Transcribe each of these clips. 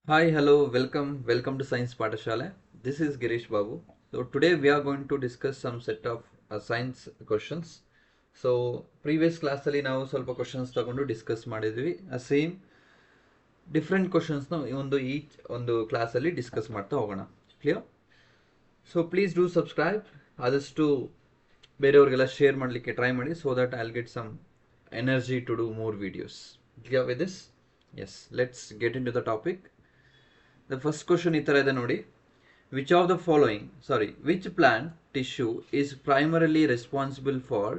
Hi, hello, welcome to Science Patashale. This is Girish Babu. So today we are going to discuss some set of science questions. So previous class ಅಲ್ಲಿ ನಾವು ಸ್ವಲ್ಪ questions ತಗೊಂಡು discuss ಮಾಡಿದ್ವಿ. Same different questions ನ ಒಂದು class ಅಲ್ಲಿ discuss ಮಾಡ್ತಾ ಹೋಗೋಣ. Clear? So please do subscribe. ಆದಷ್ಟು ಬೇರೆಯವರಿಗೆಲ್ಲ ಶೇರ್ ಮಾಡಲಿಕ್ಕೆ ಟ್ರೈ ಮಾಡಿ so that I will get some energy to do more videos. Clear with this? Yes, let's get into the topic. The first question ಈ ತರ ಇದೆ ನೋಡಿ. Which plant tissue is primarily responsible for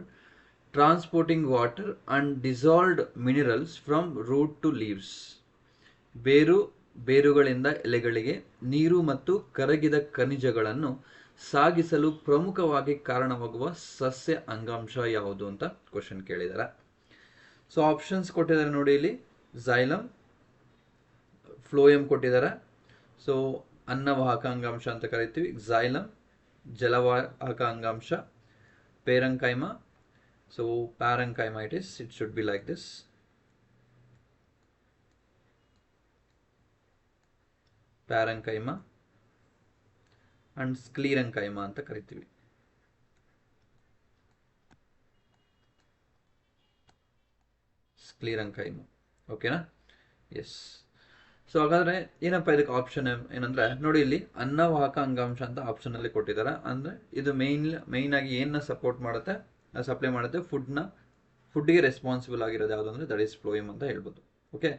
transporting water and dissolved minerals from root to leaves? ಬೇರುಗಳಿಂದ ಎಲೆಗಳಿಗೆ ನೀರು ಮತ್ತು ಕರಗಿದ ಖನಿಜಗಳನ್ನು ಸಾಗಿಸಲು ಪ್ರಮುಖವಾಗಿ ಕಾರಣವಾಗುವ ಸಸ್ಯ ಅಂಗಾಂಶ ಯಾವುದು ಅಂತ ಕ್ವಶನ್ ಕೇಳಿದ್ದಾರೆ. ಸೊ ಆಪ್ಷನ್ಸ್ ಕೊಟ್ಟಿದ್ದಾರೆ ನೋಡಿ ಇಲ್ಲಿ. ಝೈಲಮ್, ಫ್ಲೋಯಮ್ ಕೊಟ್ಟಿದ್ದಾರೆ. ಸೊ ಅನ್ನವಾಹಕ ಅಂಗಾಂಶ ಅಂತ ಕರಿತೀವಿ. ಝೈಲಮ್, ಜಲವಾಹಕ ಅಂಗಾಂಶ, parenchyma. So parenchyma it should be like this. Parenchyma and sclerenchyma ಅಂತ ಕರಿತೀವಿ. ಸ್ಕ್ಲೀರಂಕೈಮ. ಓಕೆನಾ? ಎಸ್. ಸೊ ಹಾಗಾದ್ರೆ ಏನಪ್ಪ ಇದಕ್ಕೆ ಆಪ್ಷನ್ ಏನಂದ್ರೆ ನೋಡಿ, ಇಲ್ಲಿ ಅನ್ನವಾಹಕ ಅಂಗಾಂಶ ಅಂತ ಆಪ್ಷನ್ ಅಲ್ಲಿ ಕೊಟ್ಟಿದ್ದಾರೆ. ಅಂದ್ರೆ ಇದು ಮೈನ್ ಆಗಿ ಏನ ಸಪೋರ್ಟ್ ಮಾಡುತ್ತೆ, ಸಪ್ಲೈ ಮಾಡುತ್ತೆ, ಫುಡ್ಗೆ ರೆಸ್ಪಾನ್ಸಿಬಲ್ ಆಗಿರೋದು ಯಾವುದು ಅಂದ್ರೆ ದಟ್ ಈಸ್ ಫ್ಲೋಯಮ್ ಅಂತ ಹೇಳ್ಬೋದು. ಓಕೆ.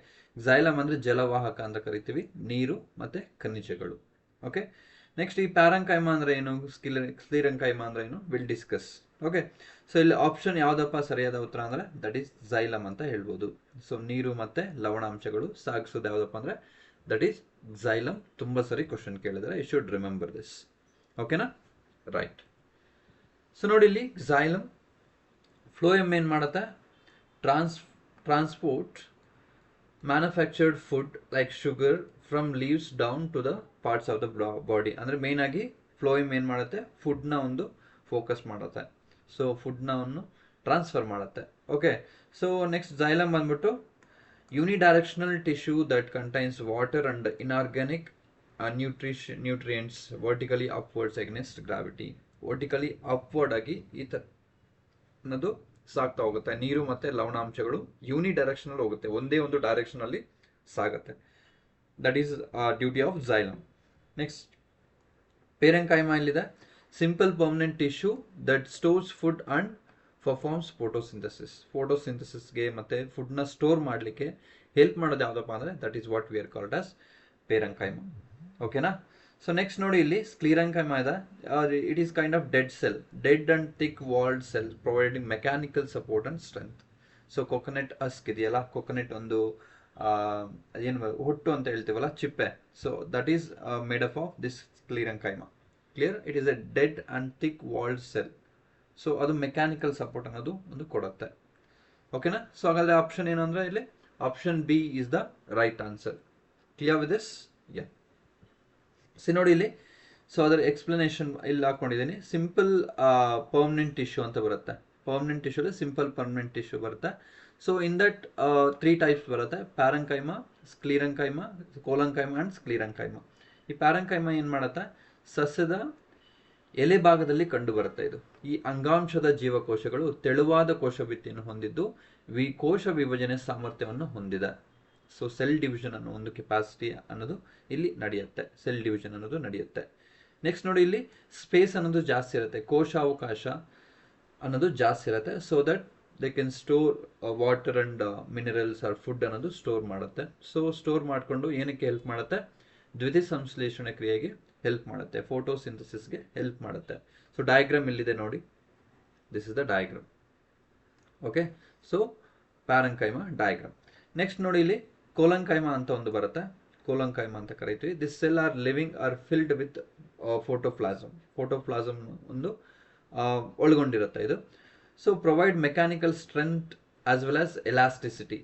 ಝೈಲಮ್ ಅಂದ್ರೆ ಜಲವಾಹಕ ಅಂತ ಕರಿತೀವಿ, ನೀರು ಮತ್ತೆ ಖನಿಜಗಳು. ಓಕೆ. ನೆಕ್ಸ್ಟ್ ಈ ಪ್ಯಾರಂಕೈಮ ಅಂದ್ರೆ ಏನು, ಸ್ಕ್ಲೀರಂಕೈಮ ಅಂದ್ರೆ ಏನು, ವಿಲ್ ಡಿಸ್ಕಸ್. ಓಕೆ. ಸೊ ಇಲ್ಲಿ ಆಪ್ಷನ್ ಯಾವ್ದಪ್ಪ ಸರಿಯಾದ ಉತ್ತರ ಅಂದ್ರೆ ದಟ್ ಈಸ್ ಝೈಲಮ್ ಅಂತ ಹೇಳ್ಬೋದು. ಸೊ ನೀರು ಮತ್ತೆ ಲವಣಾಂಶಗಳು ಸಾಗಿಸೋದು ಯಾವ್ದಪ್ಪ ಅಂದ್ರೆ ದಟ್ ಈಸ್ ಝೈಲಮ್. ತುಂಬಾ ಸರಿ ಕ್ವಶನ್ ಕೇಳಿದ್ರೆ ಯು ಶುಡ್ ರಿಮೆಂಬರ್ ದಿಸ್. ಓಕೆನಾ? ರೈಟ್. ಸೊ ನೋಡಿ ಇಲ್ಲಿ ಝೈಲಮ್, ಫ್ಲೋಯಮ್ ಏನ್ ಮಾಡುತ್ತೆ, transport manufactured food like sugar from leaves down to the parts of the body. ಅಂದ್ರೆ ಮೇನ್ ಆಗಿ ಫ್ಲೋಯಮ್ ಏನ್ ಮಾಡುತ್ತೆ, ಫುಡ್ ನ ಒಂದು ಫೋಕಸ್ ಮಾಡುತ್ತೆ. ಸೊ ಫುಡ್ ನ ಟ್ರಾನ್ಸ್ಫರ್ ಮಾಡುತ್ತೆ. ಓಕೆ. ಸೊ ನೆಕ್ಸ್ಟ್ ಝೈಲಮ್ ಬಂದ್ಬಿಟ್ಟು unidirectional tissue that contains water and inorganic nutrients vertically upwards against gravity. Vertically upward ಆಗಿ ಈ ತರದ್ದು ಸಾಗ್ತಾ ಹೋಗುತ್ತೆ. ನೀರು ಮತ್ತೆ ಲವಣಾಂಶಗಳು ಯೂನಿ ಡೈರೆಕ್ಷನ್ ಅಲ್ಲಿ ಹೋಗುತ್ತೆ, ಒಂದೇ ಒಂದು ಡೈರೆಕ್ಷನ್ ಅಲ್ಲಿ ಸಾಗುತ್ತೆ. That is duty of xylem. Next parenchyma ಇಲ್ಲಿದೆ. Simple permanent tissue that stores food and performs ಫೋಟೋಸಿಂಥಸಿಸ್ಗೆ ಮತ್ತೆ ಫುಡ್ ನ ಸ್ಟೋರ್ ಮಾಡಲಿಕ್ಕೆ ಹೆಲ್ಪ್ ಮಾಡೋದು ಯಾವ್ದಪ್ಪ ಅಂದ್ರೆ that is what we are called as parenchyma. ಓಕೆನಾ? ಸೊ ನೆಕ್ಸ್ಟ್ ನೋಡಿ ಇಲ್ಲಿ ಸ್ಕ್ಲೀರಂಕೈಮ ಇದೆ. It is kind of dead and thick walled cell providing mechanical support and strength. So coconut husk ಇದೆಯಲ್ಲ, ಕೊಕೊನೆಟ್ ಒಂದು ಏನು ಹೊಟ್ಟು ಅಂತ ಹೇಳ್ತೀವಲ್ಲ, ಚಿಪ್ಪೆ. So that is made up of this sclerenchyma. Clear? It is a dead and thick walled cell. So ಅದು mechanical support ಅನ್ನೋದು ಒಂದು ಕೊಡುತ್ತೆ. ಓಕೆನಾ? ಸೊ ಹಾಗಾದ್ರೆ ಆಪ್ಷನ್ ಏನು ಅಂದ್ರೆ ಇಲ್ಲಿ option B is the right answer. Clear with this? Yeah. C ನೋಡಿ ಇಲ್ಲಿ. ಸೊ ಅದರ ಎಕ್ಸ್ಪ್ಲನೇಷನ್ ಇಲ್ಲಿ ಹಾಕೊಂಡಿದ್ದೀನಿ. ಸಿಂಪಲ್ ಪರ್ಮನೆಂಟ್ ಟಿಶ್ಯೂ ಅಂತ ಬರುತ್ತೆ. Permanent tissue simple permanent tissue ಬರುತ್ತೆ. ಸೊ ಇನ್ ದಟ್ 3 ಟೈಪ್ಸ್ ಬರುತ್ತೆ: ಪ್ಯಾರಂಕೈಮ, ಸ್ಕ್ಲೀರಂಕೈಮ, ಕೋಲಂಕೈಮ ಅಂಡ್ ಸ್ಕ್ಲೀರಂಕೈಮ. ಈ ಪ್ಯಾರಂಕೈಮ ಏನ್ ಮಾಡುತ್ತೆ, ಸಸ್ಯದ ಎಲೆ ಭಾಗದಲ್ಲಿ ಕಂಡು ಬರುತ್ತೆ. ಇದು ಈ ಅಂಗಾಂಶದ ಜೀವಕೋಶಗಳು ತೆಳುವಾದ ಕೋಶಭಿತ್ತಿಯನ್ನು ಹೊಂದಿದ್ದು ಕೋಶ ವಿಭಜನೆ ಸಾಮರ್ಥ್ಯವನ್ನು ಹೊಂದಿದೆ. ಸೊ ಸೆಲ್ ಡಿವಿಷನ್ ಅನ್ನೋ ಒಂದು ಕೆಪಾಸಿಟಿ ಅನ್ನೋದು ಇಲ್ಲಿ ನಡೆಯುತ್ತೆ. ಸೆಲ್ ಡಿವಿಷನ್ ಅನ್ನೋದು ನಡೆಯುತ್ತೆ. ನೆಕ್ಸ್ಟ್ ನೋಡಿ ಇಲ್ಲಿ ಸ್ಪೇಸ್ ಅನ್ನೋದು ಜಾಸ್ತಿ ಇರುತ್ತೆ, ಕೋಶಾವಕಾಶ ಅನ್ನೋದು ಜಾಸ್ತಿ ಇರುತ್ತೆ. So that they can store water and minerals or food ಅನ್ನೋದು ಸ್ಟೋರ್ ಮಾಡುತ್ತೆ. ಸೊ ಸ್ಟೋರ್ ಮಾಡಿಕೊಂಡು ಏನಕ್ಕೆ ಹೆಲ್ಪ್ ಮಾಡುತ್ತೆ, ದ್ವಿತೀಯ ಸಂಶ್ಲೇಷಣೆ ಕ್ರಿಯೆಗೆ ಹೆಲ್ಪ್ ಮಾಡುತ್ತೆ, ಫೋಟೋಸಿಂಥಸಿಸ್ಗೆ ಹೆಲ್ಪ್ ಮಾಡುತ್ತೆ. ಸೊ ಡಯಾಗ್ರಾಮ್ ಇಲ್ಲಿದೆ ನೋಡಿ. This is the diagram. Okay. So parenchyma diagram. Next ನೋಡಿ ಇಲ್ಲಿ ಕೋಲಂಕೈಮ ಅಂತ ಒಂದು ಬರುತ್ತೆ. ಕೋಲಂಕೈಮ ಅಂತ ಕರಿತೀವಿ. This cell are living are filled with protoplasm. Protoplasm ಒಂದು ಒಳಗೊಂಡಿರುತ್ತೆ ಇದು. So provide mechanical strength as well as elasticity.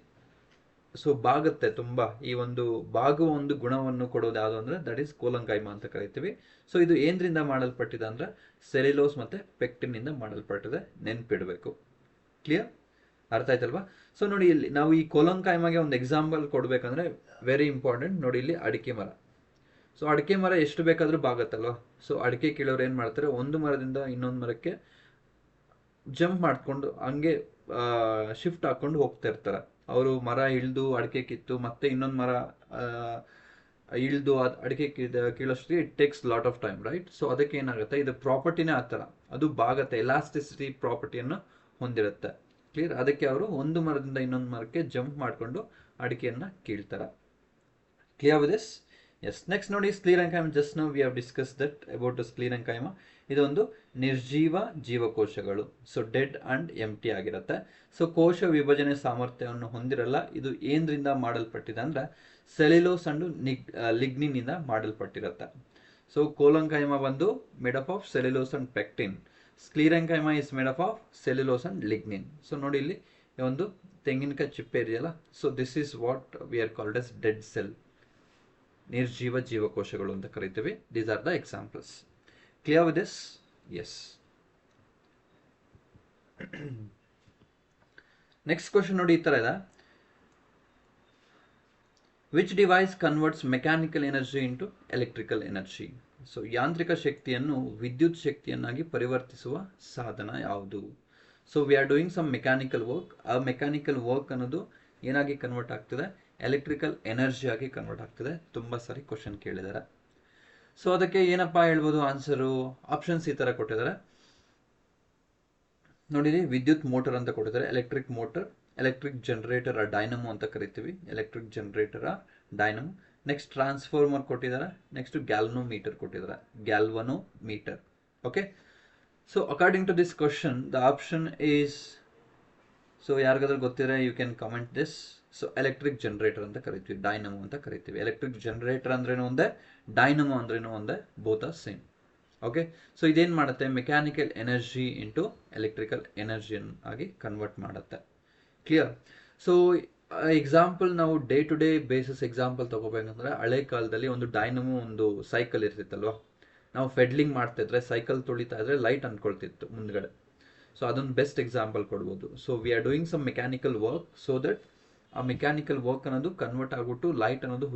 So ಬಾಗುತ್ತೆ ತುಂಬಾ. ಈ ಒಂದು ಬಾಗುವ ಒಂದು ಗುಣವನ್ನು ಕೊಡೋದು ಯಾವುದು ಅಂದ್ರೆ ದಟ್ ಈಸ್ ಕೋಲಂಕೈಮ ಅಂತ ಕರಿತೀವಿ. ಸೊ ಇದು ಏನ್ರಿಂದ ಮಾಡಲ್ಪಟ್ಟಿದೆ ಅಂದ್ರೆ ಸೆಲ್ಯುಲೋಸ್ ಮತ್ತೆ ಪೆಕ್ಟಿನ್ ಇಂದ ಮಾಡಲ್ಪಟ್ಟಿದೆ. ನೆನ್ಪಿಡ್ಬೇಕು. ಕ್ಲಿಯರ್? ಅರ್ಥ ಆಯ್ತಲ್ವಾ? ಸೊ ನೋಡಿ ಇಲ್ಲಿ ನಾವು ಈ ಕೋಲಂಕಾಯಿಮಾಗೆ ಒಂದು ಎಕ್ಸಾಂಪಲ್ ಕೊಡ್ಬೇಕಂದ್ರೆ ವೆರಿ ಇಂಪಾರ್ಟೆಂಟ್. ನೋಡಿ ಇಲ್ಲಿ ಅಡಿಕೆ ಮರ. ಸೊ ಅಡಿಕೆ ಮರ ಎಷ್ಟು ಬೇಕಾದ್ರೂ ಬಾಗತ್ತಲ್ವಾ? ಸೊ ಅಡಿಕೆ ಕೀಳೋರು ಏನು ಮಾಡ್ತಾರೆ, ಒಂದು ಮರದಿಂದ ಇನ್ನೊಂದು ಮರಕ್ಕೆ ಜಂಪ್ ಮಾಡ್ಕೊಂಡು ಹಂಗೆ ಶಿಫ್ಟ್ ಹಾಕೊಂಡು ಹೋಗ್ತಾ ಇರ್ತಾರೆ. ಅವರು ಮರ ಇಳಿದು ಅಡಿಕೆ ಕಿತ್ತು ಮತ್ತೆ ಇನ್ನೊಂದು ಮರ ಇಳಿದು ಅಡಿಕೆ ಕೀಳೋಷ್ಟಿಗೆ it takes lot of time, right? So ಅದಕ್ಕೆ ಏನಾಗುತ್ತೆ, ಇದು ಪ್ರಾಪರ್ಟಿನೇ ಆ ಥರ, ಅದು ಬಾಗತ್ತೆ, ಎಲಾಸ್ಟಿಸಿಟಿ ಪ್ರಾಪರ್ಟಿಯನ್ನು ಹೊಂದಿರುತ್ತೆ. ಕ್ಲಿಯರ್? ಅದಕ್ಕೆ ಅವರು ಒಂದು ಮರದಿಂದ ಇನ್ನೊಂದು ಮರಕ್ಕೆ ಜಂಪ್ ಮಾಡಿಕೊಂಡು ಅಡಿಕೆಯನ್ನು ಕೀಳ್ತಾರೆ. Clear with this? Yes. Next ನೋಡಿ sclerenchyma. Just now we have discuss that about sclerenchyma. ಇದೊಂದು ನಿರ್ಜೀವ ಜೀವಕೋಶಗಳು. ಸೊ ಡೆಡ್ ಅಂಡ್ ಎಂಟಿ ಆಗಿರುತ್ತೆ. ಸೊ ಕೋಶ ವಿಭಜನೆ ಸಾಮರ್ಥ್ಯವನ್ನು ಹೊಂದಿರಲ್ಲ. ಇದು ಏನರಿಂದ ಮಾಡಲ್ಪಟ್ಟಿದೆ ಅಂದ್ರೆ ಸೆಲ್ಯುಲೋಸ್ ಅಂಡ್ ಲಿಗ್ನಿನ್ ಇಂದ ಮಾಡಲ್ಪಟ್ಟಿರುತ್ತೆ. ಸೊ ಕೋಲಂಕೈಮ ಬಂದು made up of cellulose and pectin. Sclerenchyma is made up of cellulose and lignin. So ನೋಡಿ ಇಲ್ಲಿ ಒಂದು ತೆಂಗಿನಕಾಯಿ ಚಿಪ್ಪೆ ಇದೆಯಲ್ಲ, so this is what we are called as dead cell. ನಿರ್ಜೀವ ಜೀವಕೋಶಗಳು ಅಂತ ಕರಿತೀವಿ. These are the examples. Clear with this? Yes. Next question ನೋಡಿ ಈ ತರ ಇದೆ. Which device converts mechanical energy into electrical energy? So ಯಾಂತ್ರಿಕ ಶಕ್ತಿಯನ್ನು ವಿದ್ಯುತ್ ಶಕ್ತಿಯನ್ನಾಗಿ ಪರಿವರ್ತಿಸುವ ಸಾಧನ ಯಾವುದು? So we are doing some mechanical work. ಆ ಮೆಕ್ಯಾನಿಕಲ್ ವರ್ಕ್ ಅನ್ನೋದು ಏನಾಗಿ ಕನ್ವರ್ಟ್ ಆಗ್ತದೆ? ಎಲೆಕ್ಟ್ರಿಕಲ್ ಎನರ್ಜಿ ಆಗಿ ಕನ್ವರ್ಟ್ ಆಗ್ತದೆ. ತುಂಬ ಸಾರಿ ಕ್ವಶನ್ ಕೇಳಿದ್ದಾರೆ. ಸೊ ಅದಕ್ಕೆ ಏನಪ್ಪಾ ಹೇಳ್ಬೋದು ಆನ್ಸರು? ಆಪ್ಷನ್ಸ್ ಈ ತರ ಕೊಟ್ಟಿದ್ದಾರೆ ನೋಡಿರಿ. ವಿದ್ಯುತ್ ಮೋಟರ್ ಅಂತ ಕೊಟ್ಟಿದ್ದಾರೆ, electric motor, electric generator dynamo ಅಂತ ಕರಿತೀವಿ, electric generator dynamo. Next transformer ಕೊಟ್ಟಿದ್ದಾರೆ. ನೆಕ್ಸ್ಟ್ ಗ್ಯಾಲ್ವನೋಮೀಟರ್ ಕೊಟ್ಟಿದ್ದಾರೆ, galvanometer. Okay. So according to this question the option is, so ಯಾರಿಗಾದ್ರೂ ಗೊತ್ತಿದ್ರೆ you can comment this. So electric generator ಅಂತ ಕರಿತೀವಿ, ಡೈನಮೋ ಅಂತ ಕರಿತೀವಿ. ಎಲೆಕ್ಟ್ರಿಕ್ ಜನರೇಟರ್ ಅಂದ್ರೇನು ಒಂದೇ, ಡೈನಮೋ ಅಂದ್ರೇನು ಒಂದೇ, both are same. Okay. So ಇದೇನು ಮಾಡುತ್ತೆ, mechanical energy into electrical energy ಆಗಿ ಕನ್ವರ್ಟ್ ಮಾಡುತ್ತೆ. ಕ್ಲಿಯರ್? ಸೊ ಎಕ್ಸಾಂಪಲ್ ನಾವು day to day basis example ತಗೋಬೇಕಂದ್ರೆ ಹಳೆ ಕಾಲದಲ್ಲಿ ಒಂದು ಡೈನಮೋ ಒಂದು ಸೈಕಲ್ ಇರ್ತಿತ್ತಲ್ವಾ, ನಾವು ಫೆಡ್ಲಿಂಗ್ ಮಾಡ್ತಾ ಇದ್ರೆ ಸೈಕಲ್ ತುಳಿತಾ ಇದ್ರೆ ಲೈಟ್ ಅನ್ಕೊಳ್ತಿತ್ತು ಮುಂದ್ಗಡೆ. ಸೊ ಅದೊಂದು ಬೆಸ್ಟ್ ಎಕ್ಸಾಂಪಲ್ ಕೊಡ್ಬೋದು. So we are doing some mechanical work so that ಆ ಮೆಕ್ಯಾನಿಕಲ್ ವರ್ಕ್ ಅನ್ನೋದು ಕನ್ವರ್ಟ್ ಆಗ್ಬಿಟ್ಟು ಲೈಟ್ ಅನ್ನೋದು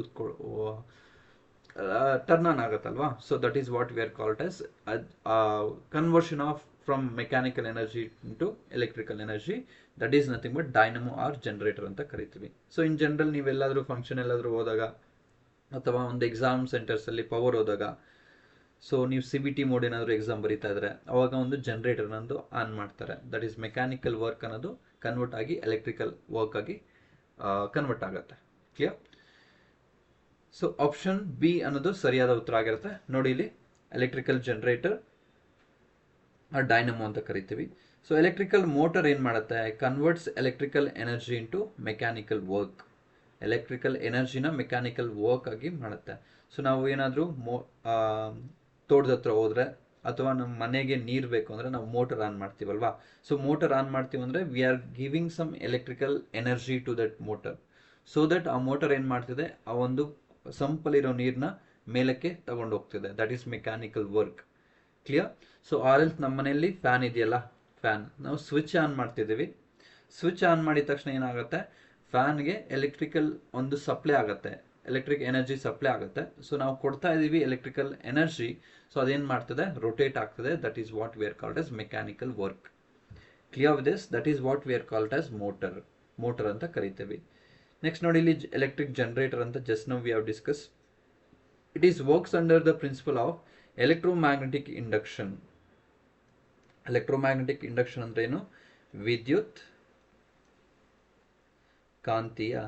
ಟರ್ನ್ ಆನ್ ಆಗುತ್ತಲ್ವಾ. So that is what we are called as conversion of from mechanical energy into electrical energy. That is nothing but dynamo or generator ಅಂತ ಕರಿತೀವಿ. So in general ನೀವೆಲ್ಲಾದರೂ function ಎಲ್ಲಾದರೂ ಹೋದಾಗ ಅಥವಾ ಒಂದು ಎಕ್ಸಾಮ್ ಸೆಂಟರ್ಸಲ್ಲಿ ಪವರ್ ಹೋದಾಗ, ಸೊ ನೀವು CBT ಮೋಡ್ ಏನಾದರೂ ಎಕ್ಸಾಮ್ ಬರೀತಾ ಇದ್ರೆ ಅವಾಗ ಒಂದು ಜನರೇಟರ್ ಅನ್ನೋದು ಆನ್ ಮಾಡ್ತಾರೆ. ದಟ್ ಈಸ್ ಮೆಕ್ಯಾನಿಕಲ್ ವರ್ಕ್ ಅನ್ನೋದು ಕನ್ವರ್ಟ್ ಆಗಿ ಎಲೆಕ್ಟ್ರಿಕಲ್ ವರ್ಕ್ ಆಗಿ ಕನ್ವರ್ಟ್ ಆಗುತ್ತೆ. ಕ್ಲಿಯರ್? ಸೊ ಆಪ್ಷನ್ ಬಿ ಅನ್ನೋದು ಸರಿಯಾದ ಉತ್ತರ ಆಗಿರುತ್ತೆ. ನೋಡಿ ಇಲ್ಲಿ ಎಲೆಕ್ಟ್ರಿಕಲ್ ಜನರೇಟರ್ ಡೈನಮೋ ಅಂತ ಕರಿತೀವಿ. ಸೊ ಎಲೆಕ್ಟ್ರಿಕಲ್ ಮೋಟರ್ ಏನು ಮಾಡುತ್ತೆ, converts electrical energy into mechanical work. Electrical ಎನರ್ಜಿನ ಮೆಕ್ಯಾನಿಕಲ್ ವರ್ಕ್ ಆಗಿ ಮಾಡುತ್ತೆ. ಸೊ ನಾವು ಏನಾದರೂ ತೋಟದ ಹತ್ರ ಹೋದ್ರೆ ಅಥವಾ ನಮ್ಮ ಮನೆಗೆ ನೀರು ಬೇಕು ಅಂದರೆ ನಾವು ಮೋಟರ್ ಆನ್ ಮಾಡ್ತೀವಲ್ವಾ. ಸೊ ಮೋಟರ್ ಆನ್ ಮಾಡ್ತೀವಿ ಅಂದರೆ we are giving some electrical energy to that motor. So that ಆ ಮೋಟರ್ ಏನು ಮಾಡ್ತಿದೆ, ಆ ಒಂದು ಸಂಪಲ್ಲಿರೋ ನೀರನ್ನ ಮೇಲಕ್ಕೆ ತಗೊಂಡು ಹೋಗ್ತಿದೆ. That is mechanical work. Clear? So or else ನಮ್ಮ ಮನೆಯಲ್ಲಿ ಫ್ಯಾನ್ ಇದೆಯಲ್ಲ, ಫ್ಯಾನ್ ನಾವು ಸ್ವಿಚ್ ಆನ್ ಮಾಡ್ತಿದ್ದೀವಿ. ಸ್ವಿಚ್ ಆನ್ ಮಾಡಿದ ತಕ್ಷಣ ಏನಾಗುತ್ತೆ, ಫ್ಯಾನ್ಗೆ ಎಲೆಕ್ಟ್ರಿಕಲ್ ಒಂದು ಸಪ್ಲೈ ಆಗುತ್ತೆ, ಎಲೆಕ್ಟ್ರಿಕ್ ಎನರ್ಜಿ ಸಪ್ಲೈ ಆಗುತ್ತೆ. ಸೊ ನಾವು ಕೊಡ್ತಾ ಇದ್ದೀವಿ ಎಲೆಕ್ಟ್ರಿಕಲ್ ಎನರ್ಜಿ. ಸೊ ಅದೇನು ಮಾಡ್ತದೆ, ರೊಟೇಟ್ ಆಗ್ತದೆ. That is what we are called as mechanical work. Clear with this? That is what we are called as motor. Motor ಅಂತ ಕರಿತೀವಿ. ನೆಕ್ಸ್ಟ್ ನೋಡಿ ಇಲ್ಲಿ ಎಲೆಕ್ಟ್ರಿಕ್ ಜನರೇಟರ್ ಅಂತ just now we have discuss. It is works under the principle of electromagnetic induction. Electromagnetic induction ಅಂದ್ರೆ ಏನು? ವಿದ್ಯುತ್ ಕಾಂತೀಯ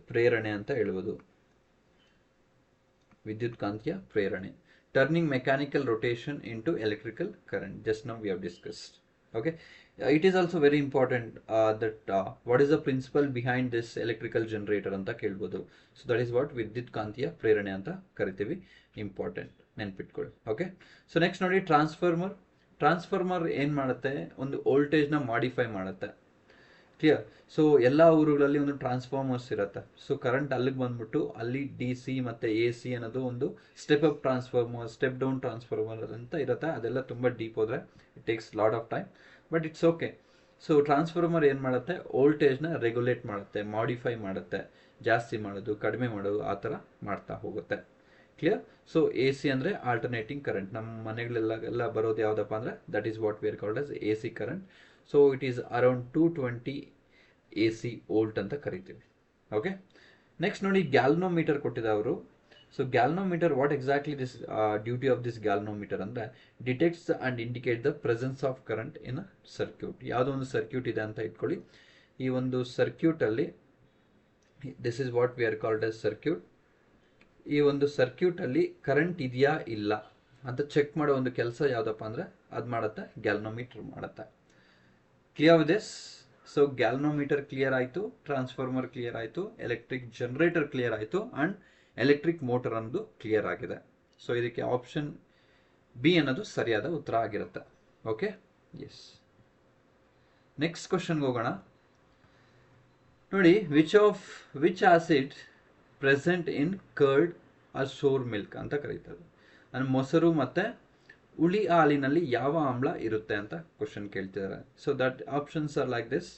ಪ್ರೇರಣೆ ಅಂತ ಹೇಳುವುದು. ವಿದ್ಯುತ್ ಕಾಂತೀಯ ಪ್ರೇರಣೆ. Turning mechanical rotation into electrical current. Just now we have discussed. Okay. It is also very important that what is the principle behind this electrical generator ಅಂತ ಕೇಳ್ಬೋದು. ಸೊ ದಟ್ ಈಸ್ ವಾಟ್ ವಿದ್ಯುತ್ ಕಾಂತೀಯ ಪ್ರೇರಣೆ ಅಂತ ಕರಿತೀವಿ. ಇಂಪಾರ್ಟೆಂಟ್, ನೆನ್ಪಿಟ್ಕೊಳ್ಳಿ. Okay. So next ನೋಡಿ transformer. Transformer ಏನು ಮಾಡುತ್ತೆ, ಒಂದು ವೋಲ್ಟೇಜ್ನ ಮಾಡಿಫೈ ಮಾಡುತ್ತೆ. ಕ್ಲಿಯರ್. ಸೊ ಎಲ್ಲ ಊರುಗಳಲ್ಲಿ ಒಂದು ಟ್ರಾನ್ಸ್ಫಾರ್ಮರ್ಸ್ ಇರುತ್ತೆ. ಸೊ ಕರೆಂಟ್ ಅಲ್ಲಿಗೆ ಬಂದ್ಬಿಟ್ಟು ಅಲ್ಲಿ ಡಿ ಸಿ ಮತ್ತು ಎ ಸಿ ಅನ್ನೋದು ಒಂದು step up transformer, step down transformer ಅಂತ ಇರುತ್ತೆ. ಅದೆಲ್ಲ ತುಂಬ ಡೀಪ್ ಹೋದರೆ it takes lot of time, but it's okay. So transformer ಏನು ಮಾಡುತ್ತೆ, ವೋಲ್ಟೇಜ್ನ ರೆಗ್ಯುಲೇಟ್ ಮಾಡುತ್ತೆ, ಮಾಡಿಫೈ ಮಾಡುತ್ತೆ, ಜಾಸ್ತಿ ಮಾಡೋದು ಕಡಿಮೆ ಮಾಡೋದು ಆ ಥರ ಮಾಡ್ತಾ ಹೋಗುತ್ತೆ. ಕ್ಲಿಯರ್. ಸೊ ಎ ಸಿ ಅಂದರೆ ಆಲ್ಟರ್ನೇಟಿಂಗ್ ಕರೆಂಟ್. ನಮ್ಮ ಮನೆಗಳೆಲ್ಲ ಬರೋದು ಯಾವುದಪ್ಪ ಅಂದರೆ that is what we are called as A C current. So it is around 220 A C volt ಅಂತ ಕರಿತೀವಿ. ಓಕೆ. ನೆಕ್ಸ್ಟ್ ನೋಡಿ, ಗ್ಯಾಲ್ನೋಮೀಟರ್ ಕೊಟ್ಟಿದ್ದ ಅವರು. So galvanometer, what exactly this duty of this galvanometer ಅಂದರೆ detects and indicate the presence of current in a circuit. ಯಾವುದೋ ಒಂದು circuit ಇದೆ ಅಂತ ಇಟ್ಕೊಳ್ಳಿ. ಈ ಒಂದು ಸರ್ಕ್ಯೂಟಲ್ಲಿ this is what we are called as circuit. ಈ ಒಂದು ಸರ್ಕ್ಯೂಟಲ್ಲಿ ಕರೆಂಟ್ ಇದೆಯಾ ಇಲ್ಲ ಅಂತ ಚೆಕ್ ಮಾಡೋ ಒಂದು ಕೆಲಸ ಯಾವುದಪ್ಪ ಅಂದರೆ ಅದು ಮಾಡುತ್ತೆ ಗ್ಯಾಲ್ನೋಮೀಟರ್ ಮಾಡುತ್ತೆ. Clear with this? So galvanometer clear ಆಯಿತು, ಟ್ರಾನ್ಸ್ಫಾರ್ಮರ್ ಕ್ಲಿಯರ್ ಆಯಿತು, ಎಲೆಕ್ಟ್ರಿಕ್ ಜನರೇಟರ್ ಕ್ಲಿಯರ್ ಆಯಿತು, ಆ್ಯಂಡ್ ಎಲೆಕ್ಟ್ರಿಕ್ ಮೋಟರ್ ಅನ್ನೋದು ಕ್ಲಿಯರ್ ಆಗಿದೆ. ಸೊ ಇದಕ್ಕೆ ಆಪ್ಷನ್ ಬಿ ಅನ್ನೋದು ಸರಿಯಾದ ಉತ್ತರ ಆಗಿರುತ್ತೆ. Okay, yes. ನೆಕ್ಸ್ಟ್ ಕ್ವಶನ್ಗೆ ಹೋಗೋಣ. ನೋಡಿ, which acid present in curd or sour milk ಅಂತ ಕರೀತಾರೆ. ಅಂದರೆ ಮೊಸರು ಮತ್ತು ಹುಳಿ ಹಾಲಿನಲ್ಲಿ ಯಾವ ಆಮ್ಲ ಇರುತ್ತೆ ಅಂತ ಕ್ವಶನ್ ಕೇಳ್ತಿದ್ದಾರೆ. So that options are like this: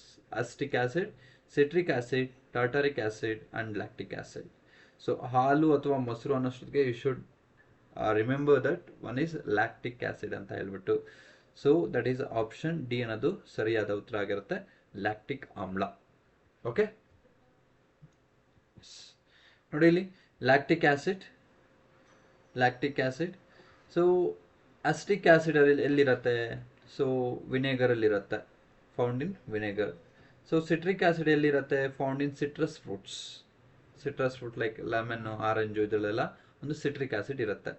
acetic acid, citric acid, tartaric acid and lactic acid. So ಹಾಲು ಅಥವಾ ಮೊಸರು ಅನ್ನೋಷ್ಟೊತ್ತಿಗೆ you should remember that one is lactic acid ಅಂತ ಹೇಳ್ಬಿಟ್ಟು. So that is option D ಅನ್ನೋದು ಸರಿಯಾದ ಉತ್ತರ ಆಗಿರುತ್ತೆ, ಲ್ಯಾಕ್ಟಿಕ್ ಆಮ್ಲ. ಓಕೆ, ನೋಡಿ ಇಲ್ಲಿ lactic acid. So acetic acid ಎಲ್ಲಿರುತ್ತೆ? ಸೊ ವಿನೆಗರಲ್ಲಿರುತ್ತೆ, found in vinegar. So citric acid ಎಲ್ಲಿರುತ್ತೆ? Found in citrus fruit like lemon, orange, ಇದರಲ್ಲೆಲ್ಲ ಒಂದು ಸಿಟ್ರಿಕ್ ಆಸಿಡ್ ಇರುತ್ತೆ.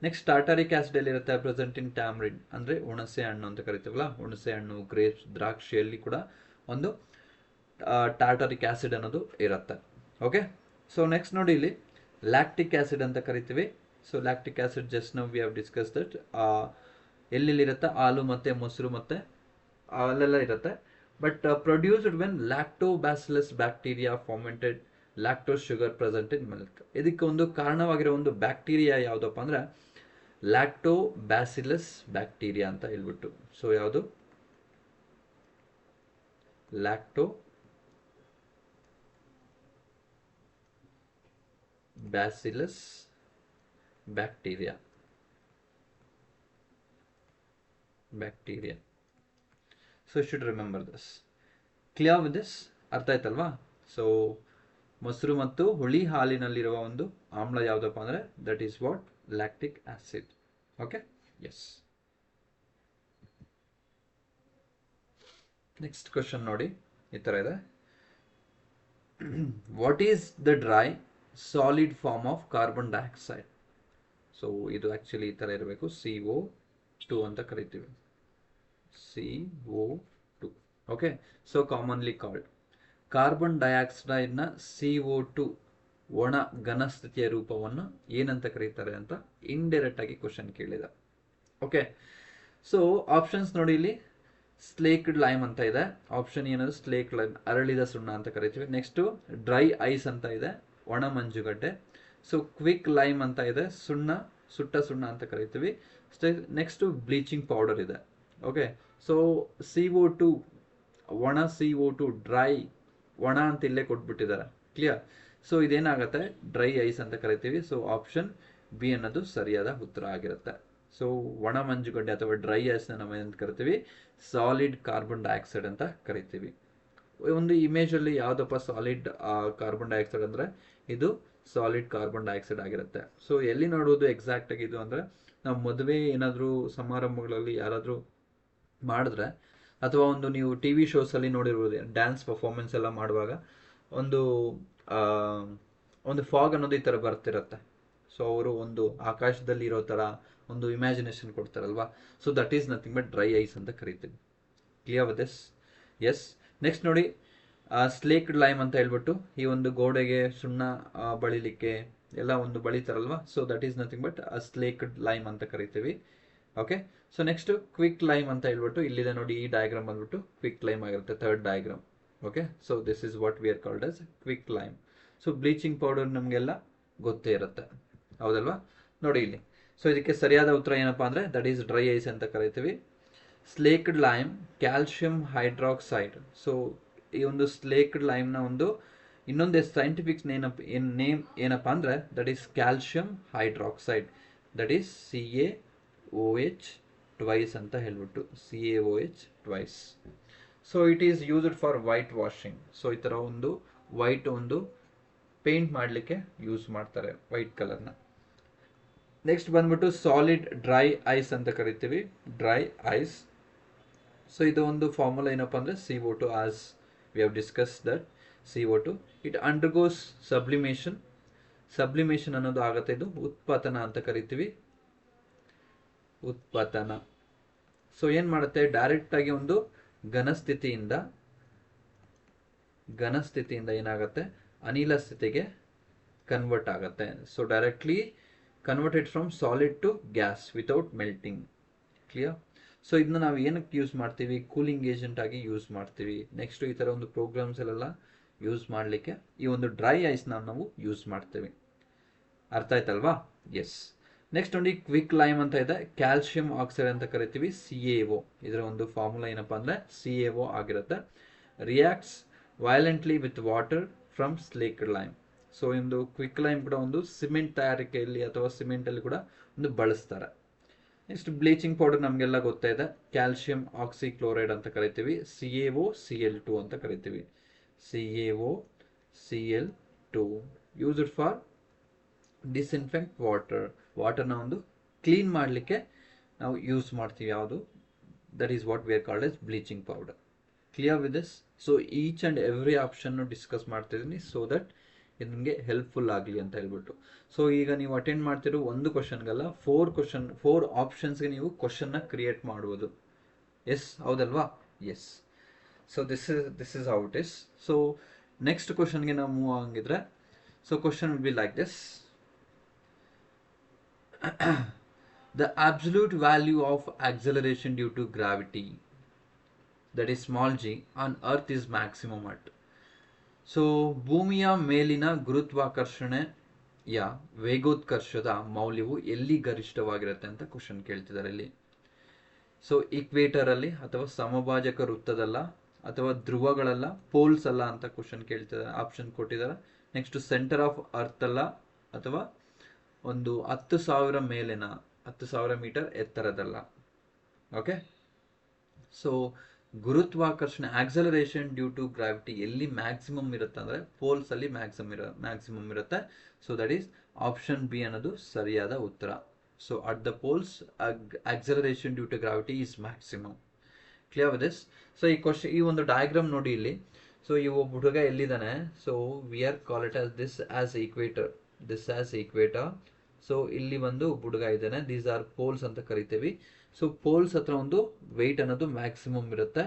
ನೆಕ್ಸ್ಟ್ ಟಾರ್ಟಾರಿಕ್ ಆಸಿಡ್ ಎಲ್ಲಿರುತ್ತೆ? ಪ್ರೆಸೆಂಟ್ ಇನ್ ಟ್ಯಾಮ್ರಿನ್, ಅಂದರೆ ಹುಣಸೆ ಹಣ್ಣು ಅಂತ ಕರಿತೀವಲ್ಲ, ಹುಣಸೆ ಹಣ್ಣು, ಗ್ರೇಪ್ಸ್, ದ್ರಾಕ್ಷಿಯಲ್ಲಿ ಕೂಡ ಒಂದು ಟಾರ್ಟಾರಿಕ್ ಆಸಿಡ್ ಅನ್ನೋದು ಇರುತ್ತೆ. ಓಕೆ. ಸೊ ನೆಕ್ಸ್ಟ್ ನೋಡಿ ಇಲ್ಲಿ ಲ್ಯಾಕ್ಟಿಕ್ ಆಸಿಡ್ ಅಂತ ಕರಿತೀವಿ. So lactic acid just now we have discuss that. ಎಲ್ಲೆಲ್ಲಿರುತ್ತೆ? ಹಾಲು ಮತ್ತು ಮೊಸರು ಮತ್ತು ಅಲ್ಲೆಲ್ಲ ಇರುತ್ತೆ. But produced when lactobacillus bacteria fermented lactose sugar present in milk. ಇದಕ್ಕೆ ಒಂದು ಕಾರಣವಾಗಿರೋ ಒಂದು ಬ್ಯಾಕ್ಟೀರಿಯಾ ಯಾವುದಪ್ಪ ಅಂದರೆ ಲ್ಯಾಕ್ಟೋಬ್ಯಾಸಿಲಸ್ ಬ್ಯಾಕ್ಟೀರಿಯಾ ಅಂತ ಹೇಳ್ಬಿಟ್ಟು. ಸೊ ಯಾವುದು? Lactobacillus bacteria. So should remember this. Clear with this? ಅರ್ಥ ಆಯ್ತಲ್ವಾ? ಸೊ ಮೊಸರು ಮತ್ತು ಹುಳಿ ಹಾಲಿನಲ್ಲಿರುವ ಒಂದು ಆಮ್ಲ ಯಾವುದಪ್ಪ ಅಂದರೆ that is what lactic acid. Okay, yes. Next question ನೋಡಿ, ಈ ಥರ ಇದೆ. What is the dry solid form of carbon dioxide? So ಇದು ಆ್ಯಕ್ಚುಲಿ ಈ ಥರ ಇರಬೇಕು, CO2 ಅಂತ ಕರಿತೀವಿ, CO2. Okay. So commonly called carbon ಡೈಆಕ್ಸೈಡ್ನ CO2 ಒಣ ಘನಸ್ಥಿತಿಯ ರೂಪವನ್ನು ಏನಂತ ಕರೀತಾರೆ ಅಂತ ಇಂಡೈರೆಕ್ಟ್ ಆಗಿ ಕ್ವಶನ್ ಕೇಳಿದ. ಓಕೆ. ಸೊ ಆಪ್ಷನ್ಸ್ ನೋಡಿ, ಇಲ್ಲಿ ಸ್ಲೇಕ್ಡ್ ಲೈಮ್ ಅಂತ ಇದೆ. ಆಪ್ಷನ್ ಏನದು? ಸ್ಲೇಕ್ ಲೈಮ್, ಅರಳಿದ ಸುಣ್ಣ ಅಂತ ಕರಿತೀವಿ. ನೆಕ್ಸ್ಟು ಡ್ರೈ ಐಸ್ ಅಂತ ಇದೆ, ಒಣ ಮಂಜುಗಡ್ಡೆ. ಸೊ ಕ್ವಿಕ್ ಲೈಮ್ ಅಂತ ಇದೆ, ಸುಟ್ಟ ಸುಣ್ಣ ಅಂತ ಕರಿತೀವಿ. ನೆಕ್ಸ್ಟು ಬ್ಲೀಚಿಂಗ್ ಪೌಡರ್ ಇದೆ. ಓಕೆ. ಸೊ CO2 ಒಣ, CO2 ಡ್ರೈ, ಒಣ ಅಂತ ಇಲ್ಲೇ ಕೊಟ್ಬಿಟ್ಟಿದ್ದಾರೆ. ಕ್ಲಿಯರ್? ಸೊ ಇದೇನಾಗುತ್ತೆ? ಡ್ರೈ ಐಸ್ ಅಂತ ಕರಿತೀವಿ. ಸೊ ಆಪ್ಷನ್ ಬಿ ಅನ್ನೋದು ಸರಿಯಾದ ಉತ್ತರ ಆಗಿರುತ್ತೆ. ಸೊ ಒಣ ಮಂಜುಗಡ್ಡೆ ಅಥವಾ ಡ್ರೈ ಐಸ್ನ ನಾವು ಏನಂತ ಕರಿತೀವಿ? ಸಾಲಿಡ್ ಕಾರ್ಬನ್ ಡೈಆಕ್ಸೈಡ್ ಅಂತ ಕರಿತೀವಿ. ಒಂದು ಇಮೇಜಲ್ಲಿ ಯಾವುದಪ್ಪ ಸಾಲಿಡ್ ಕಾರ್ಬನ್ ಡೈಆಕ್ಸೈಡ್ ಅಂದರೆ ಇದು ಸಾಲಿಡ್ ಕಾರ್ಬನ್ ಡೈಆಕ್ಸೈಡ್ ಆಗಿರುತ್ತೆ. ಸೊ ಎಲ್ಲಿ ನೋಡೋದು ಎಕ್ಸಾಕ್ಟ್ ಆಗಿ ಇದು ಅಂದರೆ, ನಾವು ಮದುವೆ ಏನಾದರೂ ಸಮಾರಂಭಗಳಲ್ಲಿ ಯಾರಾದರೂ ಮಾಡಿದ್ರೆ, ಅಥವಾ ಒಂದು ನೀವು TV ಶೋಸಲ್ಲಿ ನೋಡಿರ್ಬೋದು, ಡ್ಯಾನ್ಸ್ ಪರ್ಫಾರ್ಮೆನ್ಸ್ ಎಲ್ಲ ಮಾಡುವಾಗ ಒಂದು ಫಾಗ್ ಅನ್ನೋದು ಈ ಥರ ಬರ್ತಿರುತ್ತೆ. ಸೊ ಅವರು ಒಂದು ಆಕಾಶದಲ್ಲಿ ಇರೋ ಥರ ಒಂದು ಇಮ್ಯಾಜಿನೇಷನ್ ಕೊಡ್ತಾರಲ್ವಾ. So that is nothing but dry ice ಅಂತ ಕರಿತೀವಿ. Clear with this? Yes. Next ನೋಡಿ, ಸ್ಲೇಕ್ಡ್ ಲೈಮ್ ಅಂತ ಹೇಳ್ಬಿಟ್ಟು ಈ ಒಂದು ಗೋಡೆಗೆ ಸುಣ್ಣ ಬಳಿಲಿಕ್ಕೆ ಎಲ್ಲ ಒಂದು ಬಳಿತಾರಲ್ವಾ. So that is nothing but slaked lime ಅಂತ ಕರಿತೀವಿ. Okay. So next quick lime ಅಂತ ಹೇಳ್ಬಿಟ್ಟು ಇಲ್ಲಿದೆ ನೋಡಿ, ಈ ಡಯಾಗ್ರಾಮ್ ಬಂದ್ಬಿಟ್ಟು ಕ್ವಿಕ್ ಲೈಮ್ ಆಗಿರುತ್ತೆ, third diagram. Okay, so this is what we are called as quick lime. So bleaching powder ನಮಗೆಲ್ಲ ಗೊತ್ತೇ ಇರುತ್ತೆ, ಹೌದಲ್ವಾ? ನೋಡಿ ಇಲ್ಲಿ, ಸೊ ಇದಕ್ಕೆ ಸರಿಯಾದ ಉತ್ತರ ಏನಪ್ಪ ಅಂದರೆ ದಟ್ ಈಸ್ ಡ್ರೈ ಐಸ್ ಅಂತ ಕರಿತೀವಿ. Slaked lime calcium hydroxide. So ಈ ಒಂದು ಸ್ಲೇಕ್ಡ್ ಲೈಮ್ನ ಒಂದು ಇನ್ನೊಂದು ಸೈಂಟಿಫಿಕ್ ನೇಮ್ ಏನಪ್ಪ ಅಂದರೆ that is calcium hydroxide, that is CaOH twice ಅಂತ ಹೇಳ್ಬಿಟ್ಟು, CaOH twice. So it is used for white washing. So ಈ ಥರ ಒಂದು ವೈಟ್ ಒಂದು ಪೇಂಟ್ ಮಾಡಲಿಕ್ಕೆ ಯೂಸ್ ಮಾಡ್ತಾರೆ, ವೈಟ್ ಕಲರ್ನ. ನೆಕ್ಸ್ಟ್ ಬಂದ್ಬಿಟ್ಟು ಸಾಲಿಡ್ ಡ್ರೈ ಐಸ್ ಅಂತ ಕರಿತೀವಿ, ಡ್ರೈ ಐಸ್. ಸೊ ಇದು ಒಂದು ಫಾರ್ಮುಲಾ ಏನಪ್ಪ ಅಂದರೆ CO2, as we have discuss that CO2. It undergoes sublimation. Sublimation ಅನ್ನೋದು ಆಗುತ್ತೆ, ಇದು ಉತ್ಪಾದನ ಅಂತ ಕರಿತೀವಿ, ಉತ್ಪಾದನ. ಸೊ ಏನು ಮಾಡುತ್ತೆ, ಡೈರೆಕ್ಟಾಗಿ ಒಂದು ಘನಸ್ಥಿತಿಯಿಂದ ಏನಾಗುತ್ತೆ, ಅನಿಲ ಸ್ಥಿತಿಗೆ ಕನ್ವರ್ಟ್ ಆಗುತ್ತೆ. So directly converted from solid to gas without melting. Clear? So ಇದನ್ನ ನಾವು ಏನಕ್ಕೆ ಯೂಸ್ ಮಾಡ್ತೀವಿ, ಕೂಲಿಂಗ್ ಏಜೆಂಟ್ ಆಗಿ ಯೂಸ್ ಮಾಡ್ತೀವಿ. ನೆಕ್ಸ್ಟ್ ಈ ಥರ ಒಂದು ಪ್ರೋಗ್ರಾಮ್ಸಲ್ಲೆಲ್ಲ ಯೂಸ್ ಮಾಡಲಿಕ್ಕೆ ಈ ಒಂದು ಡ್ರೈ ಐಸ್ನ ನಾವು ಯೂಸ್ ಮಾಡ್ತೀವಿ. ಅರ್ಥ ಆಯ್ತಲ್ವಾ? ಎಸ್. ನೆಕ್ಸ್ಟ್ ನೋಡಿ ಕ್ವಿಕ್ ಲೈಮ್ ಅಂತ ಇದೆ, ಕ್ಯಾಲ್ಶಿಯಂ ಆಕ್ಸೈಡ್ ಅಂತ ಕರಿತೀವಿ, CaO. ಇದರ ಒಂದು ಫಾರ್ಮುಲಾ ಏನಪ್ಪ ಅಂದರೆ CaO ಆಗಿರುತ್ತೆ. Reacts violently with water from slaked lime. So ಒಂದು ಕ್ವಿಕ್ ಲೈಮ್ ಕೂಡ ಒಂದು ಸಿಮೆಂಟ್ ತಯಾರಿಕೆಯಲ್ಲಿ ಅಥವಾ ಸಿಮೆಂಟಲ್ಲಿ ಕೂಡ ಒಂದು ಬಳಸ್ತಾರೆ. ನೆಕ್ಸ್ಟ್ ಬ್ಲೀಚಿಂಗ್ ಪೌಡರ್ ನಮಗೆಲ್ಲ ಗೊತ್ತಾ ಇದೆ, ಕ್ಯಾಲ್ಶಿಯಂ ಆಕ್ಸಿಕ್ಲೋರೈಡ್ ಅಂತ ಕರಿತೀವಿ, CaOCl2 ಅಂತ ಕರಿತೀವಿ, CaOCl2 ಯೂಸ್ಡ್ ಫಾರ್ ಡಿಸ್ಇನ್ಫೆಕ್ಟ್ ವಾಟರ್ನ ಒಂದು ಕ್ಲೀನ್ ಮಾಡಲಿಕ್ಕೆ ನಾವು ಯೂಸ್ ಮಾಡ್ತೀವಿ. ಯಾವುದು? That is what we are called S bleaching powder. Clear with this? So each and every option discuss ಮಾಡ್ತಿದ್ದೀನಿ, ಸೊ ದಟ್ ಇದು ನಿಮಗೆ ಹೆಲ್ಪ್ಫುಲ್ ಆಗಲಿ ಅಂತ ಹೇಳ್ಬಿಟ್ಟು. ಸೊ ಈಗ ನೀವು ಅಟೆಂಡ್ ಮಾಡ್ತಿರೋ ಒಂದು ಕ್ವಶನ್ಗಲ್ಲ, 4 ಆಪ್ಷನ್ಸ್ಗೆ ನೀವು ಕ್ವಶನ್ನ ಕ್ರಿಯೇಟ್ ಮಾಡ್ಬೋದು. ಎಸ್, ಹೌದಲ್ವಾ? Yes. So this is how it is. So next ಕ್ವಶನ್ಗೆ ನಾವು ಮೂವ್ ಆಗಿದ್ರೆ, so question will be like this. The absolute value of acceleration due to gravity, that is small g, on earth is maximum at. So ಭೂಮಿಯ ಮೇಲಿನ ಗುರುತ್ವಾಕರ್ಷಣೆಯ ವೇಗೋತ್ಕರ್ಷದ ಮೌಲ್ಯವು ಎಲ್ಲಿ ಗರಿಷ್ಠವಾಗಿರುತ್ತೆ ಅಂತ question ಕೇಳ್ತಿದ್ದಾರೆ ಇಲ್ಲಿ. ಸೊ ಈಕ್ವೇಟರ್ ಅಲ್ಲಿ, ಅಥವಾ ಸಮಭಾಜಕ ವೃತ್ತದಲ್ಲ, ಅಥವಾ ಧ್ರುವಗಳಲ್ಲ, ಪೋಲ್ಸ್ ಅಲ್ಲ ಅಂತ ಕ್ವಶನ್ ಕೇಳ್ತಿದ್ದಾರೆ, ಆಪ್ಷನ್ ಕೊಟ್ಟಿದ್ದಾರೆ. ನೆಕ್ಸ್ಟ್ ಸೆಂಟರ್ ಆಫ್ ಅರ್ತ್ ಅಲ್ಲ, ಅಥವಾ ಒಂದು 10,000 ಮೇಲಿನ 10,000 ಮೀಟರ್ ಎತ್ತರದಲ್ಲ. ಓಕೆ, ಸೊ ಗುರುತ್ವಾಕರ್ಷಣೆ ಆಕ್ಸಲರೇಷನ್ ಡ್ಯೂ ಟು ಗ್ರಾವಿಟಿ ಎಲ್ಲಿ ಮ್ಯಾಕ್ಸಿಮಮ್ ಇರುತ್ತೆ ಅಂದರೆ ಪೋಲ್ಸ್ ಅಲ್ಲಿ ಮ್ಯಾಕ್ಸಿಮಮ್ ಇರುತ್ತೆ. So that is option B ಅನ್ನೋದು ಸರಿಯಾದ ಉತ್ತರ. So at the poles acceleration due to gravity is maximum. Clear with this? So ಈ ಒಂದು ಡಯಾಗ್ರಾಮ್ ನೋಡಿ ಇಲ್ಲಿ. ಸೊ ಈ ಒಬ್ಬ ಹುಡುಗ ಎಲ್ಲಿದ್ದಾನೆ, so we R call it as this as equator. So ಇಲ್ಲಿ ಒಂದು ಹುಡುಗ ಇದ್ದಾನೆ, ದೀಸ್ ಆರ್ ಪೋಲ್ಸ್ ಅಂತ ಕರಿತೀವಿ. ಸೊ ಪೋಲ್ಸ್ ಹತ್ರ ಒಂದು ವೆಯ್ಟ್ ಅನ್ನೋದು ಮ್ಯಾಕ್ಸಿಮಮ್ ಇರುತ್ತೆ.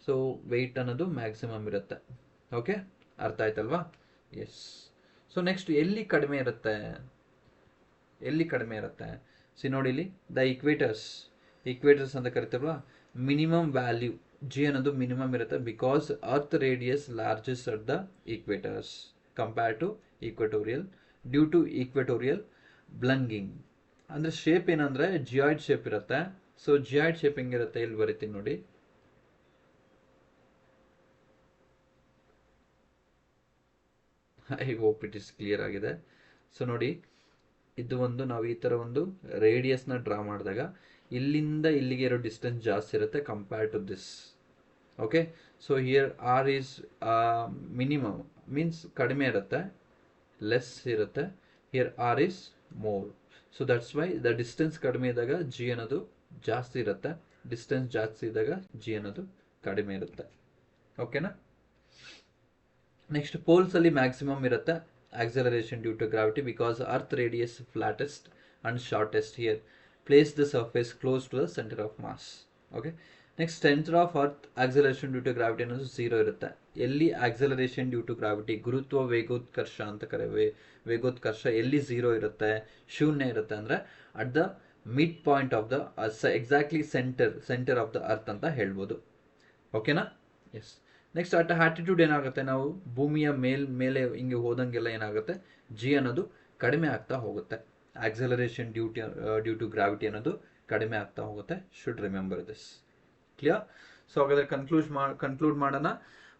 ಸೊ ವೆಯ್ಟ್ ಅನ್ನೋದು ಮ್ಯಾಕ್ಸಿಮಮ್ ಇರುತ್ತೆ. ಓಕೆ, ಅರ್ಥ ಆಯ್ತಲ್ವಾ? ಎಸ್. ಸೊ ನೆಕ್ಸ್ಟ್ ಎಲ್ಲಿ ಕಡಿಮೆ ಇರುತ್ತೆ? ಸಿ ನೋಡಿ ಇಲ್ಲಿ, ದ ಈಕ್ವೇಟರ್ಸ್ ಅಂತ ಕರಿತೀವಲ್ವಾ, ಮಿನಿಮಮ್ ವ್ಯಾಲ್ಯೂ ಜಿ ಅನ್ನೋದು ಮಿನಿಮಮ್ ಇರುತ್ತೆ, because earth radius largest at the equators compare to equatorial, due to equatorial bulging. ಅಂದರೆ ಶೇಪ್ ಏನಂದರೆ ಜಿಯಾಯ್ಡ್ ಶೇಪ್ ಇರುತ್ತೆ. ಸೊ ಜಿಯಾಯ್ಡ್ ಶೇಪ್ ಹೆಂಗಿರುತ್ತೆ ಇಲ್ಲಿ ಬರಿತೀನಿ ನೋಡಿ. I hope it is clear ಆಗಿದೆ. ಸೊ ನೋಡಿ, ಇದು ಒಂದು ನಾವು ಈ ಥರ ಒಂದು ರೇಡಿಯಸ್ನ ಡ್ರಾ ಮಾಡಿದಾಗ ಇಲ್ಲಿಂದ ಇಲ್ಲಿಗೆ ಇರೋ ಡಿಸ್ಟೆನ್ಸ್ ಜಾಸ್ತಿ ಇರುತ್ತೆ compare to this. Okay, so here R is minimum, means ಕಡಿಮೆ ಇರುತ್ತೆ, ಲೆಸ್ ಇರುತ್ತೆ. Here R is more. So that's why the distance ಕಡಿಮೆ ಇದ್ದಾಗ ಜಿ ಅನ್ನೋದು ಜಾಸ್ತಿ ಇರುತ್ತೆ, ಡಿಸ್ಟೆನ್ಸ್ ಜಾಸ್ತಿ ಇದ್ದಾಗ ಜಿ ಅನ್ನೋದು ಕಡಿಮೆ ಇರುತ್ತೆ. ಓಕೆನಾ? ನೆಕ್ಸ್ಟ್ ಪೋಲ್ಸ್ ಅಲ್ಲಿ ಮ್ಯಾಕ್ಸಿಮಮ್ ಇರುತ್ತೆ acceleration due to gravity, because earth radius flattest and shortest. Here place the surface close to the center of mass. Okay, next center of earth acceleration due to gravity ಅನ್ನೋದು 0 ಇರುತ್ತೆ. ಎಲ್ಲಿ acceleration due to gravity, ಗುರುತ್ವ ವೇಗೋತ್ಕರ್ಷ ಅಂತ ವೇಗೋತ್ಕರ್ಷ ಎಲ್ಲಿ 0 ಇರುತ್ತೆ, ಶೂನ್ಯ ಇರುತ್ತೆ ಅಂದರೆ at the mid point of the exactly centre of the earth ಅಂತ ಹೇಳ್ಬೋದು. ಓಕೆನಾ? ಎಸ್. ನೆಕ್ಸ್ಟ್ ಅಟ್ ಆಟಿಟ್ಯೂಡ್ ಏನಾಗುತ್ತೆ, ನಾವು ಭೂಮಿಯ ಮೇಲೆ ಹಿಂಗೆ ಹೋದಂಗೆಲ್ಲ ಏನಾಗುತ್ತೆ, ಜಿ ಅನ್ನೋದು ಕಡಿಮೆ ಆಗ್ತಾ ಹೋಗುತ್ತೆ. ಆಕ್ಸಲರೇಷನ್ ಡ್ಯೂ ಟು ಗ್ರಾವಿಟಿ ಅನ್ನೋದು ಕಡಿಮೆ ಆಗ್ತಾ ಹೋಗುತ್ತೆ. Should remember this. Clear? So ಹಾಗಾದ್ರೆ ಕನ್ಕ್ಲೂಡ್ ಮಾಡೋಣ.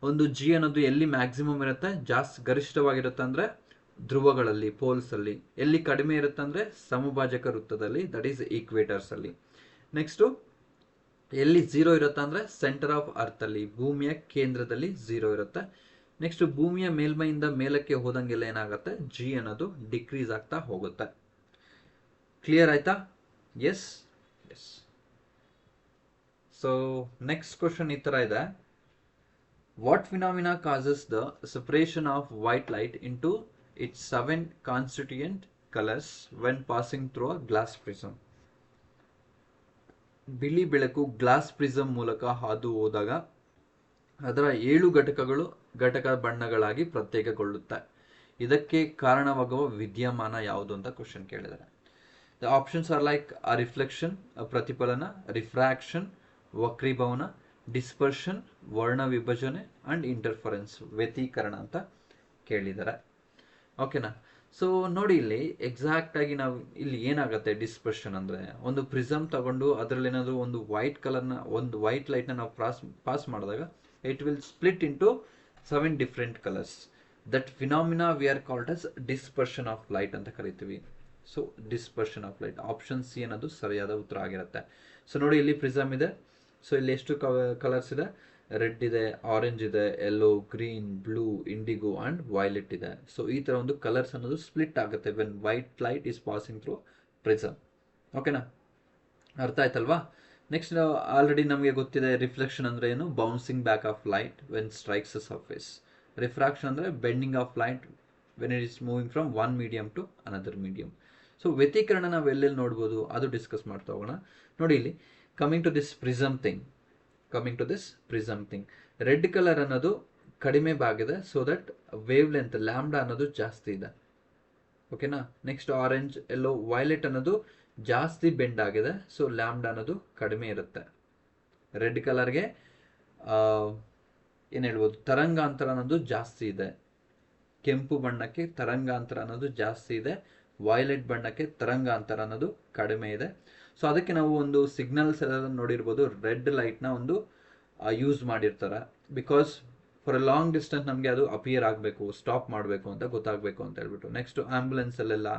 ಒಂದು ಜಿ ಅನ್ನೋದು ಎಲ್ಲಿ ಮ್ಯಾಕ್ಸಿಮಮ್ ಇರುತ್ತೆ, ಜಾಸ್ತಿ ಗರಿಷ್ಠವಾಗಿರುತ್ತೆ ಅಂದ್ರೆ ಧ್ರುವಗಳಲ್ಲಿ, ಪೋಲ್ಸ್ ಅಲ್ಲಿ. ಎಲ್ಲಿ ಕಡಿಮೆ ಇರುತ್ತೆ ಅಂದ್ರೆ ಸಮಭಾಜಕ ವೃತ್ತದಲ್ಲಿ, ದಟ್ ಈಸ್ ಈಕ್ವೇಟರ್ಸ್ ಅಲ್ಲಿ. ನೆಕ್ಸ್ಟ್ ಎಲ್ಲಿ ಝೀರೋ ಇರುತ್ತೆ ಅಂದ್ರೆ ಸೆಂಟರ್ ಆಫ್ ಅರ್ತ್ ಅಲ್ಲಿ, ಭೂಮಿಯ ಕೇಂದ್ರದಲ್ಲಿ ಝೀರೋ ಇರುತ್ತೆ. ನೆಕ್ಸ್ಟ್ ಭೂಮಿಯ ಮೇಲ್ಮೈಯಿಂದ ಮೇಲಕ್ಕೆ ಹೋದಂಗೆಲ್ಲ ಏನಾಗುತ್ತೆ, ಜಿ ಅನ್ನೋದು ಡಿಕ್ರೀಸ್ ಆಗ್ತಾ ಹೋಗುತ್ತೆ. ಕ್ಲಿಯರ್ ಆಯ್ತಾ? Yes yes. So next question ಈ ತರ ಇದೆ. What phenomena causes the separation of white light into its 7 constituent colours when passing through a glass prism? ಬಿಳಿ ಬೆಳಕು ಗ್ಲಾಸ್ ಪ್ರಿಸಮ್ ಮೂಲಕ ಹಾದು ಹೋದಾಗ ಅದರ 7 ಘಟಕ ಬಣ್ಣಗಳಾಗಿ ಪ್ರತ್ಯೇಕಗೊಳ್ಳುತ್ತೆ. ಇದಕ್ಕೆ ಕಾರಣವಾಗುವ ವಿದ್ಯಮಾನ ಯಾವುದು ಅಂತ ಕ್ವಶನ್ ಕೇಳಿದ್ದಾರೆ. The options are like a reflection, ಪ್ರತಿಫಲನ, ರಿಫ್ರಾಕ್ಷನ್, ವಕ್ರೀಭವನ, ಡಿಸ್ಪರ್ಷನ್, ವರ್ಣ ವಿಭಜನೆ ಅಂಡ್ ಇಂಟರ್ಫರೆನ್ಸ್, ವ್ಯತೀಕರಣ ಅಂತ ಕೇಳಿದ್ದಾರೆ. ಓಕೆನಾ? ಸೊ ನೋಡಿ, ಇಲ್ಲಿ ಎಕ್ಸಾಕ್ಟ್ ಆಗಿ ನಾವು ಇಲ್ಲಿ ಏನಾಗುತ್ತೆ ಡಿಸ್ಪರ್ಷನ್ ಅಂದ್ರೆ, ಒಂದು ಪ್ರಿಸಮ್ ತಗೊಂಡು ಅದರಲ್ಲಿ ಏನಾದ್ರು ಒಂದು ವೈಟ್ ಲೈಟ್ ನ ನಾವು ಪಾಸ್ ಮಾಡಿದಾಗ it will split into 7 different colours. That phenomena V are called as dispersion of light ಅಂತ ಕರಿತೀವಿ. So dispersion of light, option C ಅನ್ನೋದು ಸರಿಯಾದ ಉತ್ತರ ಆಗಿರುತ್ತೆ. ಸೊ ನೋಡಿ, ಇಲ್ಲಿ ಪ್ರಿಸಮ್ ಇದೆ. ಸೊ ಇಲ್ಲಿ ಎಷ್ಟು ಕಲರ್ಸ್ ಇದೆ? ರೆಡ್ ಇದೆ, ಆರೆಂಜ್ ಇದೆ, yellow, green, blue, IndiGo and violet ಇದೆ. ಸೊ ಈ ತರ ಒಂದು ಕಲರ್ಸ್ ಅನ್ನೋದು ಸ್ಪ್ಲಿಟ್ ಆಗುತ್ತೆ when white light is passing through prism. ಓಕೆನಾ? ಅರ್ಥ ಆಯ್ತಲ್ವಾ? ನೆಕ್ಸ್ಟ್ ಆಲ್ರೆಡಿ ನಮಗೆ ಗೊತ್ತಿದೆ, ರಿಫ್ಲೆಕ್ಷನ್ ಅಂದ್ರೆ ಏನು, bouncing back of light when strikes a surface. Refraction ಅಂದ್ರೆ bending of light when it is moving from one medium to another medium. So ವ್ಯತೀಕರಣ ನಾವು ಎಲ್ಲೆಲ್ಲಿ ನೋಡ್ಬೋದು ಅದು ಡಿಸ್ಕಸ್ ಮಾಡ್ತಾ ಹೋಗೋಣ. ನೋಡಿ, ಇಲ್ಲಿ coming to this prism thing, red colour ಅನ್ನೋದು ಕಡಿಮೆ ಬಾಗಿದೆ, so that wave length lambda ಅನ್ನೋದು ಜಾಸ್ತಿ ಇದೆ. ಓಕೆನಾ? ನೆಕ್ಸ್ಟ್ ಆರೆಂಜ್, ಯೆಲ್ಲೋ, ವೈಲೆಟ್ ಅನ್ನೋದು ಜಾಸ್ತಿ ಬೆಂಡ್ ಆಗಿದೆ, ಸೊ ಲ್ಯಾಂಬ್ಡಾ ಅನ್ನೋದು ಕಡಿಮೆ ಇರುತ್ತೆ. ರೆಡ್ ಕಲರ್ಗೆ ಏನ್ ಹೇಳ್ಬೋದು, ತರಂಗಾಂತರ ಅನ್ನೋದು ಜಾಸ್ತಿ ಇದೆ. ಕೆಂಪು ಬಣ್ಣಕ್ಕೆ ತರಂಗಾಂತರ ಅನ್ನೋದು ಜಾಸ್ತಿ ಇದೆ, ವೈಲೆಟ್ ಬಣ್ಣಕ್ಕೆ ತರಂಗಾಂತರ ಅನ್ನೋದು ಕಡಿಮೆ ಇದೆ. ಸೊ ಅದಕ್ಕೆ ನಾವು ಒಂದು ಸಿಗ್ನಲ್ಸ್ ಎಲ್ಲ ನೋಡಿರ್ಬೋದು, ರೆಡ್ ಲೈಟ್ನ ಒಂದು ಯೂಸ್ ಮಾಡಿರ್ತಾರೆ. Because for a long distance ನಮಗೆ ಅದು ಅಪಿಯರ್ ಆಗಬೇಕು, ಸ್ಟಾಪ್ ಮಾಡಬೇಕು ಅಂತ ಗೊತ್ತಾಗಬೇಕು ಅಂತ ಹೇಳ್ಬಿಟ್ಟು. ನೆಕ್ಸ್ಟ್ ಆಂಬುಲೆನ್ಸ್ ಅಲ್ಲೆಲ್ಲ,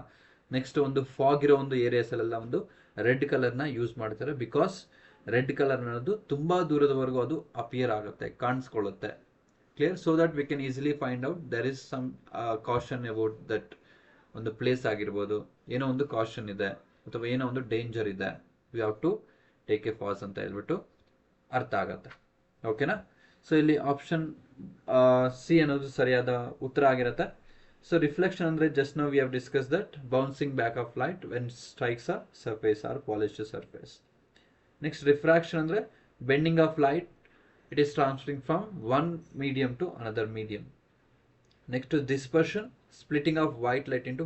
ನೆಕ್ಸ್ಟ್ ಒಂದು ಫಾಗ್ ಇರೋ ಒಂದು ಏರಿಯಾಸ್ ಅಲ್ಲೆಲ್ಲ ಒಂದು ರೆಡ್ ಕಲರ್ನ ಯೂಸ್ ಮಾಡ್ತಾರೆ. ಬಿಕಾಸ್ ರೆಡ್ ಕಲರ್ ಅನ್ನೋದು ತುಂಬಾ ದೂರದವರೆಗೂ ಅದು ಅಪಿಯರ್ ಆಗುತ್ತೆ, ಕಾಣಿಸ್ಕೊಳ್ಳುತ್ತೆ. Clear? So that we can easily find out there is some caution about that ಒಂದು ಪ್ಲೇಸ್ ಆಗಿರ್ಬೋದು, ಏನೋ ಒಂದು ಕಾಷನ್ ಇದೆ ಅಥವಾ ಏನೋ ಒಂದು ಡೇಂಜರ್ ಇದೆ, we have to take a pause ಅಂತ ಹೇಳ್ಬಿಟ್ಟು ಅರ್ಥ ಆಗತ್ತೆ. ಓಕೆನಾ? ಸೊ ಇಲ್ಲಿ ಆಪ್ಷನ್ ಸಿ ಅನ್ನೋದು ಸರಿಯಾದ ಉತ್ತರ ಆಗಿರುತ್ತೆ. ಸೊ ರಿಫ್ಲೆಕ್ಷನ್ ಅಂದ್ರೆ just now we have discuss that bouncing back of light when strikes a surface or polished surface. Next refraction ಅಂದ್ರೆ bending of light, it is transferring from one medium to another medium. Next dispersion, splitting of white light into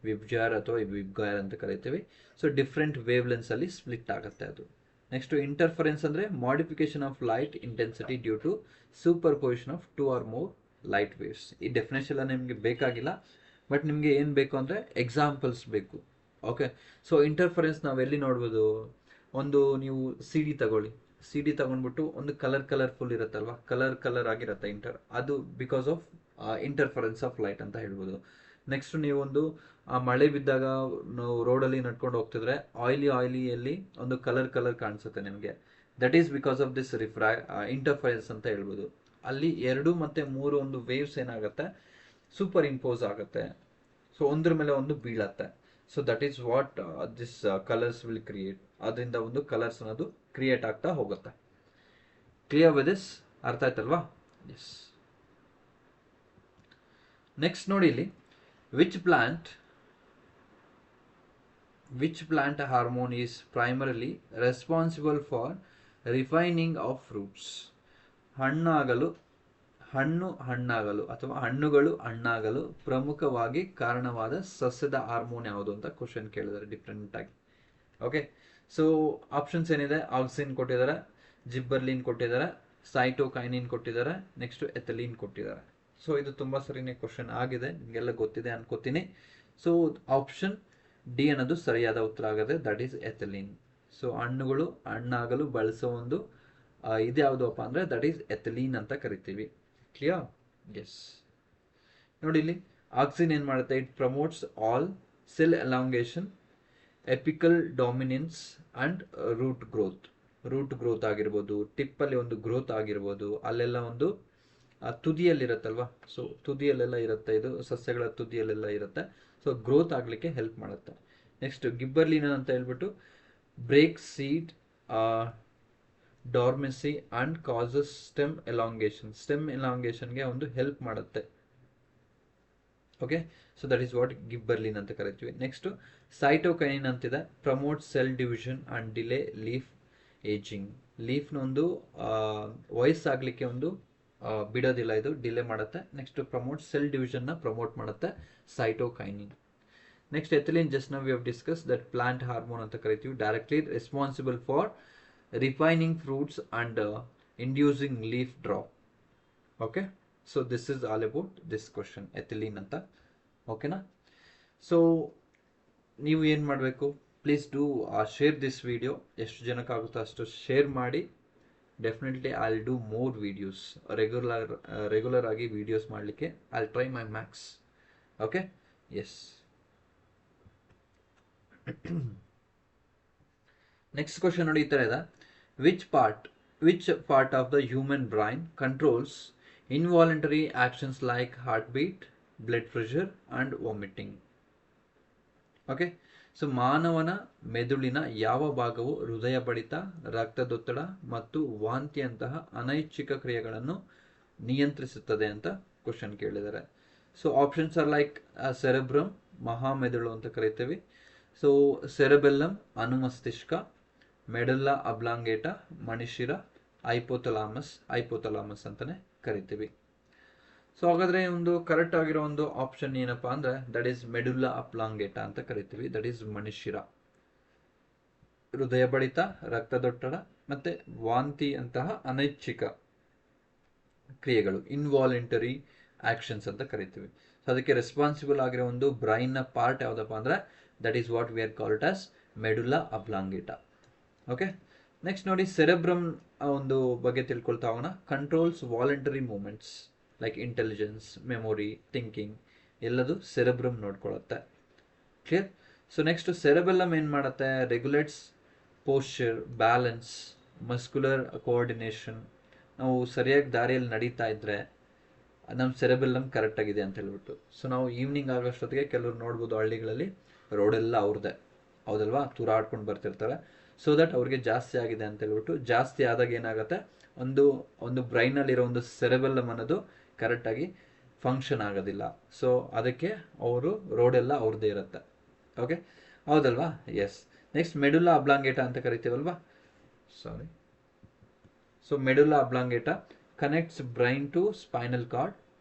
VIBGYOR ಅಥವಾ VIBGYOR ಅಂತ ಕರಿತೀವಿ. So different wave lengths ಅಲ್ಲಿ split ಆಗುತ್ತೆ ಅದು. Next interference ಅಂದ್ರೆ modification of light intensity due to super position of 2 or more light waves. ಈ definition ಎಲ್ಲ ನಿಮಗೆ ಬೇಕಾಗಿಲ್ಲ, ಬಟ್ ನಿಮಗೆ ಏನು ಬೇಕು ಅಂದರೆ ಎಕ್ಸಾಂಪಲ್ಸ್ ಬೇಕು. ಓಕೆ? ಸೊ ಇಂಟರ್ಫರೆನ್ಸ್ ನಾವು ಎಲ್ಲಿ ನೋಡ್ಬೋದು, ಒಂದು ನೀವು ಸಿ ಡಿ ತಗೊಂಡ್ಬಿಟ್ಟು ಒಂದು ಕಲರ್ಫುಲ್ ಇರುತ್ತಲ್ವಾ, ಕಲರ್ ಆಗಿರುತ್ತೆ ಅದು because of interference of light ಅಂತ ಹೇಳ್ಬೋದು. ನೆಕ್ಸ್ಟ್ ನೀವೊಂದು ಮಳೆ ಬಿದ್ದಾಗ ನಾವು ರೋಡಲ್ಲಿ ನಡ್ಕೊಂಡು ಹೋಗ್ತಿದ್ರೆ ಆಯಿಲಿಯಲ್ಲಿ ಒಂದು ಕಲರ್ ಕಾಣಿಸುತ್ತೆ ನಿಮಗೆ, that is because of this interference ಅಂತ ಹೇಳ್ಬೋದು. ಅಲ್ಲಿ 2 ಮತ್ತು 3 ಒಂದು ವೇವ್ಸ್ ಏನಾಗುತ್ತೆ, ಸೂಪರ್ ಇಂಪೋಸ್ ಆಗುತ್ತೆ. ಸೊ ಒಂದ್ರ ಮೇಲೆ ಒಂದು ಬೀಳತ್ತೆ. So that is what this colours will create. ಅದರಿಂದ ಒಂದು ಕಲರ್ಸ್ ಅನ್ನೋದು ಕ್ರಿಯೇಟ್ ಆಗ್ತಾ ಹೋಗುತ್ತೆ. Clear with this? ಅರ್ಥ ಆಯ್ತಲ್ವಾ? ಎಸ್. ನೆಕ್ಸ್ಟ್ ನೋಡಿ ಇಲ್ಲಿ, which plant hormone is primarily responsible for refining of fruits? ಹಣ್ಣಾಗಲು ಅಥವಾ ಹಣ್ಣುಗಳು ಹಣ್ಣಾಗಲು ಪ್ರಮುಖವಾಗಿ ಕಾರಣವಾದ ಸಸ್ಯದ ಹಾರ್ಮೋನ್ ಯಾವುದು ಅಂತ ಕ್ವಶನ್ ಕೇಳಿದ್ದಾರೆ ಡಿಫ್ರೆಂಟ್ ಆಗಿ. ಓಕೆ? ಸೊ ಆಪ್ಷನ್ಸ್ ಏನಿದೆ, ಆಕ್ಸಿನ್ ಕೊಟ್ಟಿದ್ದಾರೆ, ಜಿಬ್ಬರ್ಲಿನ್ ಕೊಟ್ಟಿದ್ದಾರೆ, ಸೈಟೋಕೈನಿನ್ ಕೊಟ್ಟಿದ್ದಾರೆ, ನೆಕ್ಸ್ಟ್ ಎಥಿಲೀನ್ ಕೊಟ್ಟಿದ್ದಾರೆ. ಸೊ ಇದು ತುಂಬ ಸರಿನೇ ಕ್ವಶನ್ ಆಗಿದೆ, ನಿಮಗೆಲ್ಲ ಗೊತ್ತಿದೆ ಅನ್ಕೋತೀನಿ. ಸೊ ಆಪ್ಷನ್ ಡಿ ಅನ್ನೋದು ಸರಿಯಾದ ಉತ್ತರ ಆಗುತ್ತೆ, ದಟ್ ಈಸ್ ಎಥಿಲೀನ್. ಸೊ ಹಣ್ಣುಗಳು ಹಣ್ಣಾಗಲು ಬಳಸೋ ಒಂದು ಇದು ಯಾವುದಪ್ಪ ಅಂದರೆ ದಟ್ ಈಸ್ ಎಥಿಲೀನ್ ಅಂತ ಕರಿತೀವಿ. ಕ್ಲಿಯರ್? ಎಸ್. ನೋಡಿ ಇಲ್ಲಿ ಆಕ್ಸಿನ್ ಏನು ಮಾಡುತ್ತೆ, it promotes all cell elongation, apical dominance and root growth ಆಗಿರ್ಬೋದು, ಟಿಪ್ಪಲ್ಲಿ ಒಂದು ಗ್ರೋತ್ ಆಗಿರ್ಬೋದು, ಅಲ್ಲೆಲ್ಲ ಒಂದು ತುದಿಯಲ್ಲಿರುತ್ತಲ್ವಾ, ಸೊ ತುದಿಯಲ್ಲೆಲ್ಲ ಇರುತ್ತೆ, ಇದು ಸಸ್ಯಗಳ ತುದಿಯಲ್ಲೆಲ್ಲ ಇರುತ್ತೆ. ಸೊ ಗ್ರೋತ್ ಆಗಲಿಕ್ಕೆ ಹೆಲ್ಪ್ ಮಾಡುತ್ತೆ. ನೆಕ್ಸ್ಟ್ ಗಿಬ್ಬರ್ಲಿನ್ ಅಂತ ಹೇಳ್ಬಿಟ್ಟು break seed dormancy and causes stem ಎಲಾಂಗೇಷನ್ಗೆ ಒಂದು ಹೆಲ್ಪ್ ಮಾಡುತ್ತೆ. Okay, so that is what gibberellin ಅಂತ ಕರಿತೀವಿ. ನೆಕ್ಸ್ಟ್ ಸೈಟೋಕೈನಿನ್ ಅಂತಿದೆ, promote cell division and delay leaf ageing. ಲೀಫ್ನ ಒಂದು ವಯಸ್ಸಾಗಲಿಕ್ಕೆ ಒಂದು ಬಿಡೋದಿಲ್ಲ, ಇದು ಡಿಲೇ ಮಾಡುತ್ತೆ. ನೆಕ್ಸ್ಟ್ ಪ್ರಮೋಟ್ ಸೆಲ್ ಡಿವಿಷನ್ನ ಪ್ರಮೋಟ್ ಮಾಡುತ್ತೆ ಸೈಟೋಕೈನಿನ್. ನೆಕ್ಸ್ಟ್ ಎಥಿಲಿನ್, ಜಸ್ಟ್ ನಾವು we have discuss that plant hormone ಅಂತ ಕರಿತೀವಿ, directly responsible for refining fruits and inducing leaf drop. Okay, so this is all about this question ethylene ಅಂತ. ಓಕೆನಾ? So ನೀವು ಏನು ಮಾಡಬೇಕು, please do share this video. ಎಷ್ಟು ಜನಕ್ಕಾಗುತ್ತೋ ಅಷ್ಟು ಶೇರ್ ಮಾಡಿ. Definitely I will do more videos, regular ಆಗಿ ವಿಡಿಯೋಸ್ ಮಾಡಲಿಕ್ಕೆ I will try my max. Okay, yes. Next question ನೋಡಿ ಈ ಥರ ಇದೆ, which part of the human brain controls involuntary actions like heartbeat, blood pressure and vomiting. Okay, so ಮಾನವನ ಮೆದುಳಿನ ಯಾವ ಭಾಗವು ಹೃದಯ ಬಡಿತ, ರಕ್ತದೊತ್ತಡ ಮತ್ತು ವಾಂತಿಯಂತಹ ಅನೈಚ್ಛಿಕ ಕ್ರಿಯೆಗಳನ್ನು ನಿಯಂತ್ರಿಸುತ್ತದೆ ಅಂತ ಕ್ವಶನ್ ಕೇಳಿದ್ದಾರೆ. So options are like cerebrum, ಮಹಾಮೆದುಳು ಅಂತ ಕರಿತೀವಿ. ಸೊ ಸೆರೆಬೆಲ್ಲಮ್ ಅನುಮಸ್ತಿಷ್ಕ, ಮೆಡುಲ್ಲಾ ಅಬ್ಲಾಂಗೇಟಾ ಮಣಿಶಿರ, ಐಪೋಥಲಾಮಸ್ ಅಂತಾನೆ ಕರಿತೀವಿ. ಸೊ ಹಾಗಾದ್ರೆ ಒಂದು ಕರೆಕ್ಟ್ ಆಗಿರೋ ಒಂದು ಆಪ್ಷನ್ ಏನಪ್ಪಾ ಅಂದ್ರೆ ದಟ್ ಈಸ್ ಮೆಡುಲ್ಲಾ ಅಬ್ಲಾಂಗೇಟಾ ಅಂತ ಕರಿತೀವಿ, ದಟ್ ಈಸ್ ಮಣಿಶಿರ. ಹೃದಯ ಬಡಿತ, ರಕ್ತದೊತ್ತಡ ಮತ್ತೆ ವಾಂತಿ ಅಂತಹ ಅನೈಚ್ಛಿಕ ಕ್ರಿಯೆಗಳು, ಇನ್ವಾಲಂಟರಿ ಆಕ್ಷನ್ಸ್ ಅಂತ ಕರಿತೀವಿ. ಸೊ ಅದಕ್ಕೆ ರೆಸ್ಪಾನ್ಸಿಬಲ್ ಆಗಿರೋ ಒಂದು ಬ್ರೈನ್ ನ ಪಾರ್ಟ್ ಯಾವ್ದಪ್ಪ ಅಂದ್ರೆ that is what we are called as medulla oblongata. Okay, next ನೋಡಿ ಸೆರೆಬ್ರಮ್ ಒಂದು ಬಗ್ಗೆ ತಿಳ್ಕೊಳ್ತಾ ಹೋಗೋಣ. Controls voluntary movements like intelligence, memory, thinking ಎಲ್ಲದು ಸೆರೆಬ್ರಮ್ ನೋಡ್ಕೊಳ್ಳುತ್ತೆ. ಕ್ಲಿಯರ್? ಸೊ ನೆಕ್ಸ್ಟ್ ಸೆರೆಬೆಲ್ಲಮ್ ಏನು ಮಾಡುತ್ತೆ, regulates posture, balance, muscular coordination. ನಾವು ಸರಿಯಾಗಿ ದಾರಿಯಲ್ಲಿ ನಡೀತಾ ಇದ್ರೆ ನಮ್ಮ ಸೆರೆಬೆಲ್ಲಮ್ ಕರೆಕ್ಟ್ ಆಗಿದೆ ಅಂತ ಹೇಳ್ಬಿಟ್ಟು. ಸೊ ನಾವು ಈವ್ನಿಂಗ್ ಆಗೋಷ್ಟೊತ್ತಿಗೆ ಕೆಲವರು ನೋಡ್ಬೋದು ಹಳ್ಳಿಗಳಲ್ಲಿ ರೋಡೆಲ್ಲ ಅವ್ರದ್ದೇ, ಹೌದಲ್ವಾ, ತೂರಾಡ್ಕೊಂಡು ಬರ್ತಿರ್ತಾರೆ. ಸೊ ದಟ್ ಅವ್ರಿಗೆ ಜಾಸ್ತಿ ಆಗಿದೆ ಅಂತ ಹೇಳ್ಬಿಟ್ಟು, ಜಾಸ್ತಿ ಆದಾಗ ಏನಾಗುತ್ತೆ, ಒಂದು ಬ್ರೈನಲ್ಲಿರೋ ಒಂದು ಸೆರೆಬೆಲ್ಲಮ್ ಅನ್ನೋದು ಕರೆಕ್ಟಾಗಿ ಫಂಕ್ಷನ್ ಆಗೋದಿಲ್ಲ. ಸೊ ಅದಕ್ಕೆ ಅವರು ರೋಡೆಲ್ಲ ಅವ್ರದ್ದೇ ಇರುತ್ತೆ. ಓಕೆ, ಹೌದಲ್ವಾ? ಎಸ್. ನೆಕ್ಸ್ಟ್ ಮೆಡುಲ್ಲಾ ಅಬ್ಲಾಂಗೇಟಾ ಅಂತ ಕರಿತೀವಲ್ವಾ, sorry. So medulla oblongata connects brain to spinal cord.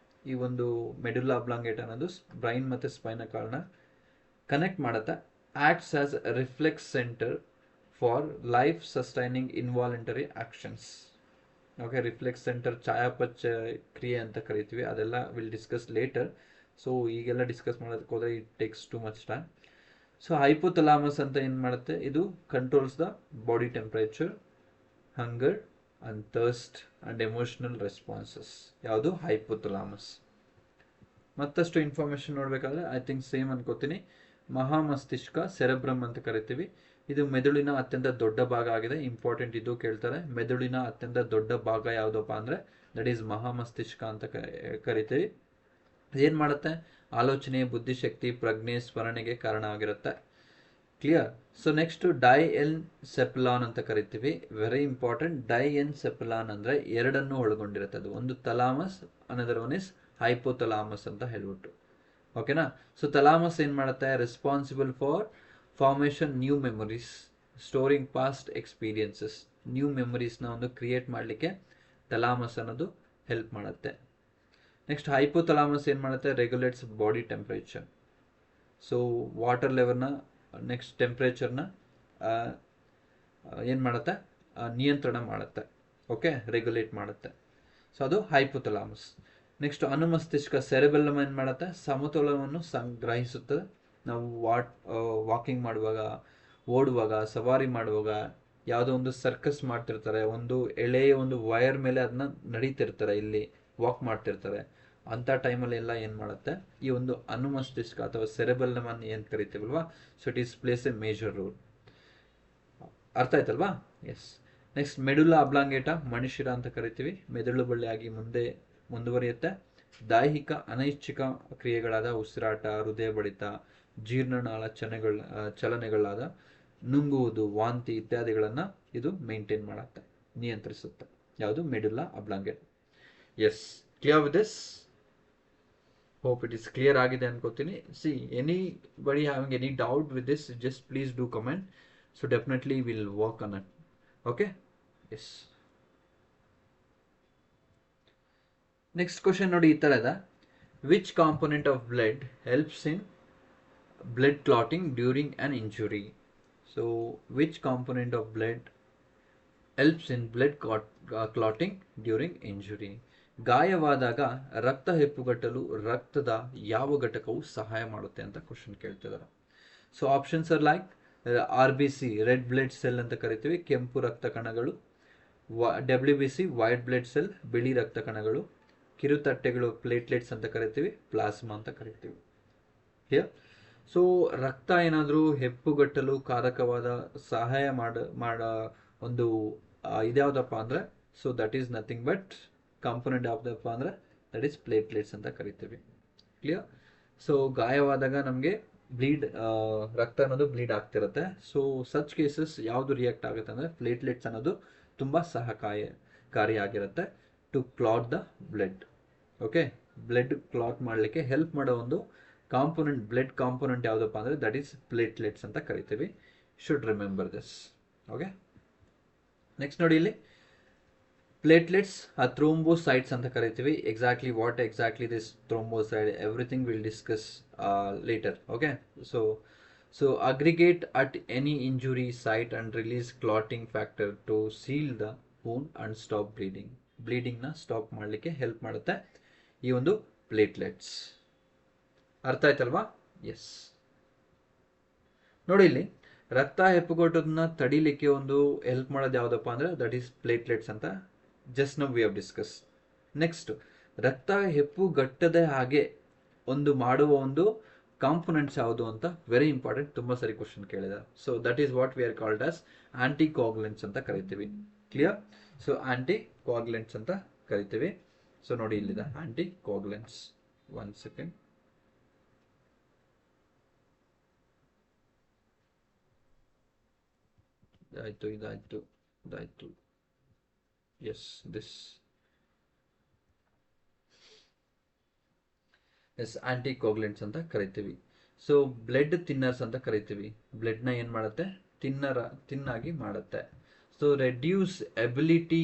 ಈ ಒಂದು ಮೆಡುಲ್ಲಾ ಅಬ್ಲಾಂಗೇಟಾ ಅನ್ನೋದು ಬ್ರೈನ್ ಮತ್ತು ಸ್ಪೈನಲ್ ಕಾರ್ಡ್ನ ಕನೆಕ್ಟ್ ಮಾಡುತ್ತೆ. Acts as reflex center for life sustaining involuntary actions. Okay, reflex center ಚಾಯಾಪಚ ಕ್ರಿಯೆ ಅಂತ ಕರಿತೀವಿ, ಅದೆಲ್ಲ ವಿಲ್ ಡಿಸ್ಕಸ್ ಲೇಟರ್. ಸೊ ಈಗೆಲ್ಲ ಡಿಸ್ಕಸ್ ಮಾಡೋದಕ್ಕೆ ಹೋದರೆ it takes too much time. So hypothalamus ಅಂತ ಏನು ಮಾಡುತ್ತೆ, ಇದು controls the body temperature, hunger and thirst and emotional responses. ಯಾವುದು? ಹೈಪೋಥಲಾಮಸ್. ಮತ್ತಷ್ಟು ಇನ್ಫಾರ್ಮೇಶನ್ ನೋಡಬೇಕಾದ್ರೆ ಐ ಥಿಂಕ್ ಸೇಮ್ ಅನ್ಕೋತೀನಿ. ಮಹಾಮಸ್ತಿಷ್ಕ, ಸೆರೆಬ್ರಮ್ ಅಂತ ಕರಿತೀವಿ. ಇದು ಮೆದುಳಿನ ಅತ್ಯಂತ ದೊಡ್ಡ ಭಾಗ ಆಗಿದೆ. ಇಂಪಾರ್ಟೆಂಟ್ ಇದು ಕೇಳ್ತಾರೆ, ಮೆದುಳಿನ ಅತ್ಯಂತ ದೊಡ್ಡ ಭಾಗ ಯಾವುದಪ್ಪ ಅಂದರೆ ದಟ್ ಈಸ್ ಮಹಾಮಸ್ತಿಷ್ಕ ಅಂತ ಕರಿತೀವಿ. ಏನು ಮಾಡುತ್ತೆ, ಆಲೋಚನೆ, ಬುದ್ಧಿಶಕ್ತಿ, ಪ್ರಜ್ಞೆ, ಸ್ಮರಣೆಗೆ ಕಾರಣ ಆಗಿರುತ್ತೆ. ಕ್ಲಿಯರ್? ಸೊ ನೆಕ್ಸ್ಟ್ ಡೈಎನ್ಸೆಫಲಾನ್ ಅಂತ ಕರಿತೀವಿ, ವೆರಿ ಇಂಪಾರ್ಟೆಂಟ್. ಡೈಎನ್ಸೆಫಲಾನ್ ಅಂದರೆ ಎರಡನ್ನು ಒಳಗೊಂಡಿರುತ್ತೆ. ಅದು ಒಂದು thalamus, another one is hypothalamus ಅಂತ ಹೇಳ್ಬಿಟ್ಟು. ಓಕೆನಾ? ಸೊ ಥಲಾಮಸ್ ಏನು ಮಾಡುತ್ತೆ, responsible for formation new memories, storing past experiences. New ಮೆಮೊರೀಸ್ನ ಒಂದು ಕ್ರಿಯೇಟ್ ಮಾಡಲಿಕ್ಕೆ ಥಲಾಮಸ್ ಅನ್ನೋದು ಹೆಲ್ಪ್ ಮಾಡುತ್ತೆ. ನೆಕ್ಸ್ಟ್ ಹೈಪೋಥಲಾಮಸ್ ಏನು ಮಾಡುತ್ತೆ, regulates body temperature. So water ಲೆವೆಲ್ನ, ನೆಕ್ಸ್ಟ್ ಟೆಂಪ್ರೇಚರ್ನ ಏನು ಮಾಡುತ್ತೆ, ನಿಯಂತ್ರಣ ಮಾಡುತ್ತೆ. ಓಕೆ, ರೆಗ್ಯುಲೇಟ್ ಮಾಡುತ್ತೆ. ಸೊ ಅದು ಹೈಪೋಥಲಾಮಸ್. ನೆಕ್ಸ್ಟ್ ಅನುಮಸ್ತಿಷ್ಕ ಸೆರೆಬೆಲ್ಲಮ್ ಏನು ಮಾಡುತ್ತೆ, ಸಮತೋಲನವನ್ನು ಸಂಗ್ರಹಿಸುತ್ತದೆ. ನಾವು ವಾಕಿಂಗ್ ಮಾಡುವಾಗ, ಓಡುವಾಗ, ಸವಾರಿ ಮಾಡುವಾಗ, ಯಾವುದೋ ಒಂದು ಸರ್ಕಸ್ ಮಾಡ್ತಿರ್ತಾರೆ, ಒಂದು ಎಳೆಯ ಒಂದು ವೈರ್ ಮೇಲೆ ಅದನ್ನ ನಡೀತಿರ್ತಾರೆ, ಇಲ್ಲಿ ವಾಕ್ ಮಾಡ್ತಿರ್ತಾರೆ, ಅಂಥ ಟೈಮಲ್ಲಿ ಎಲ್ಲ ಏನು ಮಾಡುತ್ತೆ, ಈ ಒಂದು ಅನುಮಸ್ತಿಷ್ಕ ಅಥವಾ ಸೆರೆಬೆಲ್ಲಮ್ ಅನ್ನು ಏನು ಕರಿತೀವಲ್ವಾ, so it is plays a major role. ಅರ್ಥ ಆಯ್ತಲ್ವಾ? ಎಸ್. ನೆಕ್ಸ್ಟ್ ಮೆಡುಲಾ ಅಬ್ಲಾಂಗೇಟ, ಮಣಿಶಿರ ಅಂತ ಕರಿತೀವಿ. ಮೆದುಳು ಬಳ್ಳಿಯಾಗಿ ಮುಂದುವರಿಯುತ್ತೆ. ದೈಹಿಕ ಅನೈಚ್ಛಿಕ ಕ್ರಿಯೆಗಳಾದ ಉಸಿರಾಟ, ಹೃದಯ ಬಡಿತ, ಜೀರ್ಣನಾಳ ಚಲನೆಗಳಾದ ನುಂಗುವುದು, ವಾಂತಿ ಇತ್ಯಾದಿಗಳನ್ನು ಇದು ಮೇಂಟೈನ್ ಮಾಡುತ್ತೆ, ನಿಯಂತ್ರಿಸುತ್ತೆ. ಯಾವುದು? Medulla oblongata. Yes, clear with this? Hope it is clear ಆಗಿದೆ ಅನ್ಕೋತೀನಿ. See, anybody having any doubt with this, just please do comment. So definitely will work on it. Okay, yes. Next question ನೋಡಿ, ಈ ಥರ ಇದೆ. Which component of blood helps in blood clotting during on injury? So which component of blood helps in blood clotting during injury? ಗಾಯವಾದಾಗ ರಕ್ತ ಹೆಪ್ಪುಗಟ್ಟಲು ರಕ್ತದ ಯಾವ ಘಟಕವು ಸಹಾಯ ಮಾಡುತ್ತೆ ಅಂತ ಕ್ವಶನ್ ಕೇಳ್ತಿದ್ದಾರೆ. So options are like RBC, red blood cell ಅಂತ ಕರಿತೀವಿ, ಕೆಂಪು ರಕ್ತ ಕಣಗಳು. WBC, ವೈಟ್ ಬ್ಲಡ್ ಸೆಲ್, ಬಿಳಿ ರಕ್ತ ಕಣಗಳು. ಕಿರುತಟ್ಟೆಗಳು, ಪ್ಲೇಟ್ಲೆಟ್ಸ್ ಅಂತ ಕರಿತೀವಿ, ಪ್ಲಾಸ್ಮಾ ಅಂತ ಕರಿತೀವಿ. ಕ್ಲಿಯರ್? ಸೊ ರಕ್ತ ಏನಾದರೂ ಹೆಪ್ಪುಗಟ್ಟಲು ಕಾರಕವಾದ ಸಹಾಯ ಮಾಡ ಒಂದು ಇದ್ಯಾವುದಪ್ಪ ಅಂದರೆ, so that is nothing but component ಯಾವುದಪ್ಪ ಅಂದರೆ ದಟ್ ಈಸ್ ಪ್ಲೇಟ್ಲೆಟ್ಸ್ ಅಂತ ಕರಿತೀವಿ. ಕ್ಲಿಯರ್? ಸೊ ಗಾಯವಾದಾಗ ನಮಗೆ ರಕ್ತ ಅನ್ನೋದು ಬ್ಲೀಡ್ ಆಗ್ತಿರುತ್ತೆ. ಸೊ ಸಚ್ ಕೇಸಸ್ ಯಾವುದು ರಿಯಾಕ್ಟ್ ಆಗುತ್ತೆ ಅಂದರೆ ಪ್ಲೇಟ್ಲೆಟ್ಸ್ ಅನ್ನೋದು ತುಂಬ ಸಹಕಾರಿಯಾಗಿರುತ್ತೆ to clot the blood. Okay, blood clot ಮಾಡಲಿಕ್ಕೆ ಹೆಲ್ಪ್ ಮಾಡೋ ಒಂದು ಕಾಂಪೊನೆಂಟ್, ಬ್ಲಡ್ ಕಾಂಪೊನೆಂಟ್ ಯಾವುದಪ್ಪ ಅಂದರೆ ದಟ್ ಈಸ್ ಪ್ಲೇಟ್ಲೆಟ್ಸ್ ಅಂತ ಕರಿತೀವಿ. Should remember this. Okay, next ನೋಡಿ, ಇಲ್ಲಿ ಪ್ಲೇಟ್ಲೆಟ್ಸ್ ಥ್ರೋಂಬೋಸೈಟ್ಸ್ ಅಂತ ಕರಿತೀವಿ. Exactly what exactly this thrombocyte, everything will discuss later. Okay, so aggregate at any injury site and release clotting factor to seal the wound and stop bleeding. ಬ್ಲೀಡಿಂಗ್ನ stop ಮಾಡಲಿಕ್ಕೆ help ಮಾಡುತ್ತೆ ಈ ಒಂದು platelets. ಅರ್ಥ ಆಯ್ತಲ್ವಾ? Yes. ನೋಡಿ, ಇಲ್ಲಿ ರಕ್ತ ಹೆಪ್ಪುಗಟ್ಟೋದನ್ನ ತಡಿಲಿಕ್ಕೆ ಒಂದು ಹೆಲ್ಪ್ ಮಾಡೋದು ಯಾವುದಪ್ಪ ಅಂದರೆ ದಟ್ ಈಸ್ ಪ್ಲೇಟ್ಲೆಟ್ಸ್ ಅಂತ just now we have discuss. Next, ರಕ್ತ ಹೆಪ್ಪುಗಟ್ಟದೆ ಹಾಗೆ ಒಂದು ಮಾಡುವ ಒಂದು ಕಾಂಪೊನೆಂಟ್ಸ್ ಯಾವುದು ಅಂತ ವೆರಿ ಇಂಪಾರ್ಟೆಂಟ್, ತುಂಬ ಸರಿ ಕ್ವಶನ್ ಕೇಳಿದ್ದಾರೆ. So that is what we are called as anticoagulants ಅಂತ ಕರಿತೀವಿ. ಕ್ಲಿಯರ್? ಸೊ ಆಂಟಿಕೋಗ್ಯುಲೆಂಟ್ಸ್ ಅಂತ ಕರಿತೀವಿ. ಸೊ ನೋಡಿ, ಇಲ್ಲಿದೆ ಆಂಟಿಕೋಗ್ಯುಲೆಂಟ್ಸ್. One second. ಇದಾಯ್ತು. ಎಸ್, ದಿಸ್ ಎಸ್ ಆಂಟಿಕೋಗ್ಯುಲೆಂಟ್ಸ್ ಅಂತ ಕರಿತೀವಿ. ಸೊ ಬ್ಲಡ್ ಥಿನ್ನರ್ಸ್ ಅಂತ ಕರಿತೀವಿ. ಬ್ಲಡ್ನ ಏನು ಮಾಡುತ್ತೆ? ತಿನ್ನಾಗಿ ಮಾಡುತ್ತೆ. So reduce ability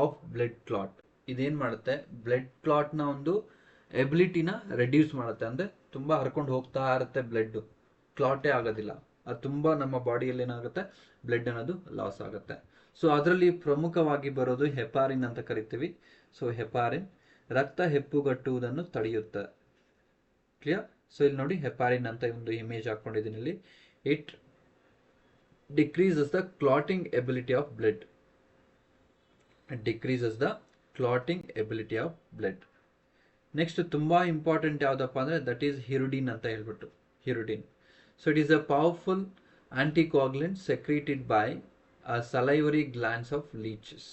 of blood clot. ಇದೇನು ಮಾಡುತ್ತೆ? ಬ್ಲಡ್ ಕ್ಲಾಟ್ನ ಒಂದು ಎಬಿಲಿಟಿನ ರೆಡ್ಯೂಸ್ ಮಾಡುತ್ತೆ. ಅಂದರೆ ತುಂಬ ಹರ್ಕೊಂಡು ಹೋಗ್ತಾ ಇರುತ್ತೆ ಬ್ಲಡ್, ಕ್ಲಾಟೇ ಆಗೋದಿಲ್ಲ. ಅದು ತುಂಬ ನಮ್ಮ ಬಾಡಿಯಲ್ಲಿ ಏನಾಗುತ್ತೆ, ಬ್ಲಡ್ ಅನ್ನೋದು ಲಾಸ್ ಆಗುತ್ತೆ. ಸೊ ಅದರಲ್ಲಿ ಪ್ರಮುಖವಾಗಿ ಬರೋದು ಹೆಪಾರಿನ್ ಅಂತ ಕರಿತೀವಿ. ಸೊ ಹೆಪಾರಿನ್ ರಕ್ತ ಹೆಪ್ಪುಗಟ್ಟುವುದನ್ನು ತಡೆಯುತ್ತೆ. ಕ್ಲಿಯರ್? ಸೊ ಇಲ್ಲಿ ನೋಡಿ, ಹೆಪಾರಿನ್ ಅಂತ ಒಂದು ಇಮೇಜ್ ಹಾಕೊಂಡಿದ್ದೀನಿ ಇಲ್ಲಿ. It decreases the clotting ability of blood. Next ತುಂಬಾ ಇಂಪಾರ್ಟೆಂಟ್ ಯಾವುದಪ್ಪ ಅಂದರೆ ದಟ್ ಈಸ್ ಹಿರುಡಿನ್ ಅಂತ ಹೇಳ್ಬಿಟ್ಟು, hirudin. So it is a powerful anticoagulant secreted by salivary glands of leeches.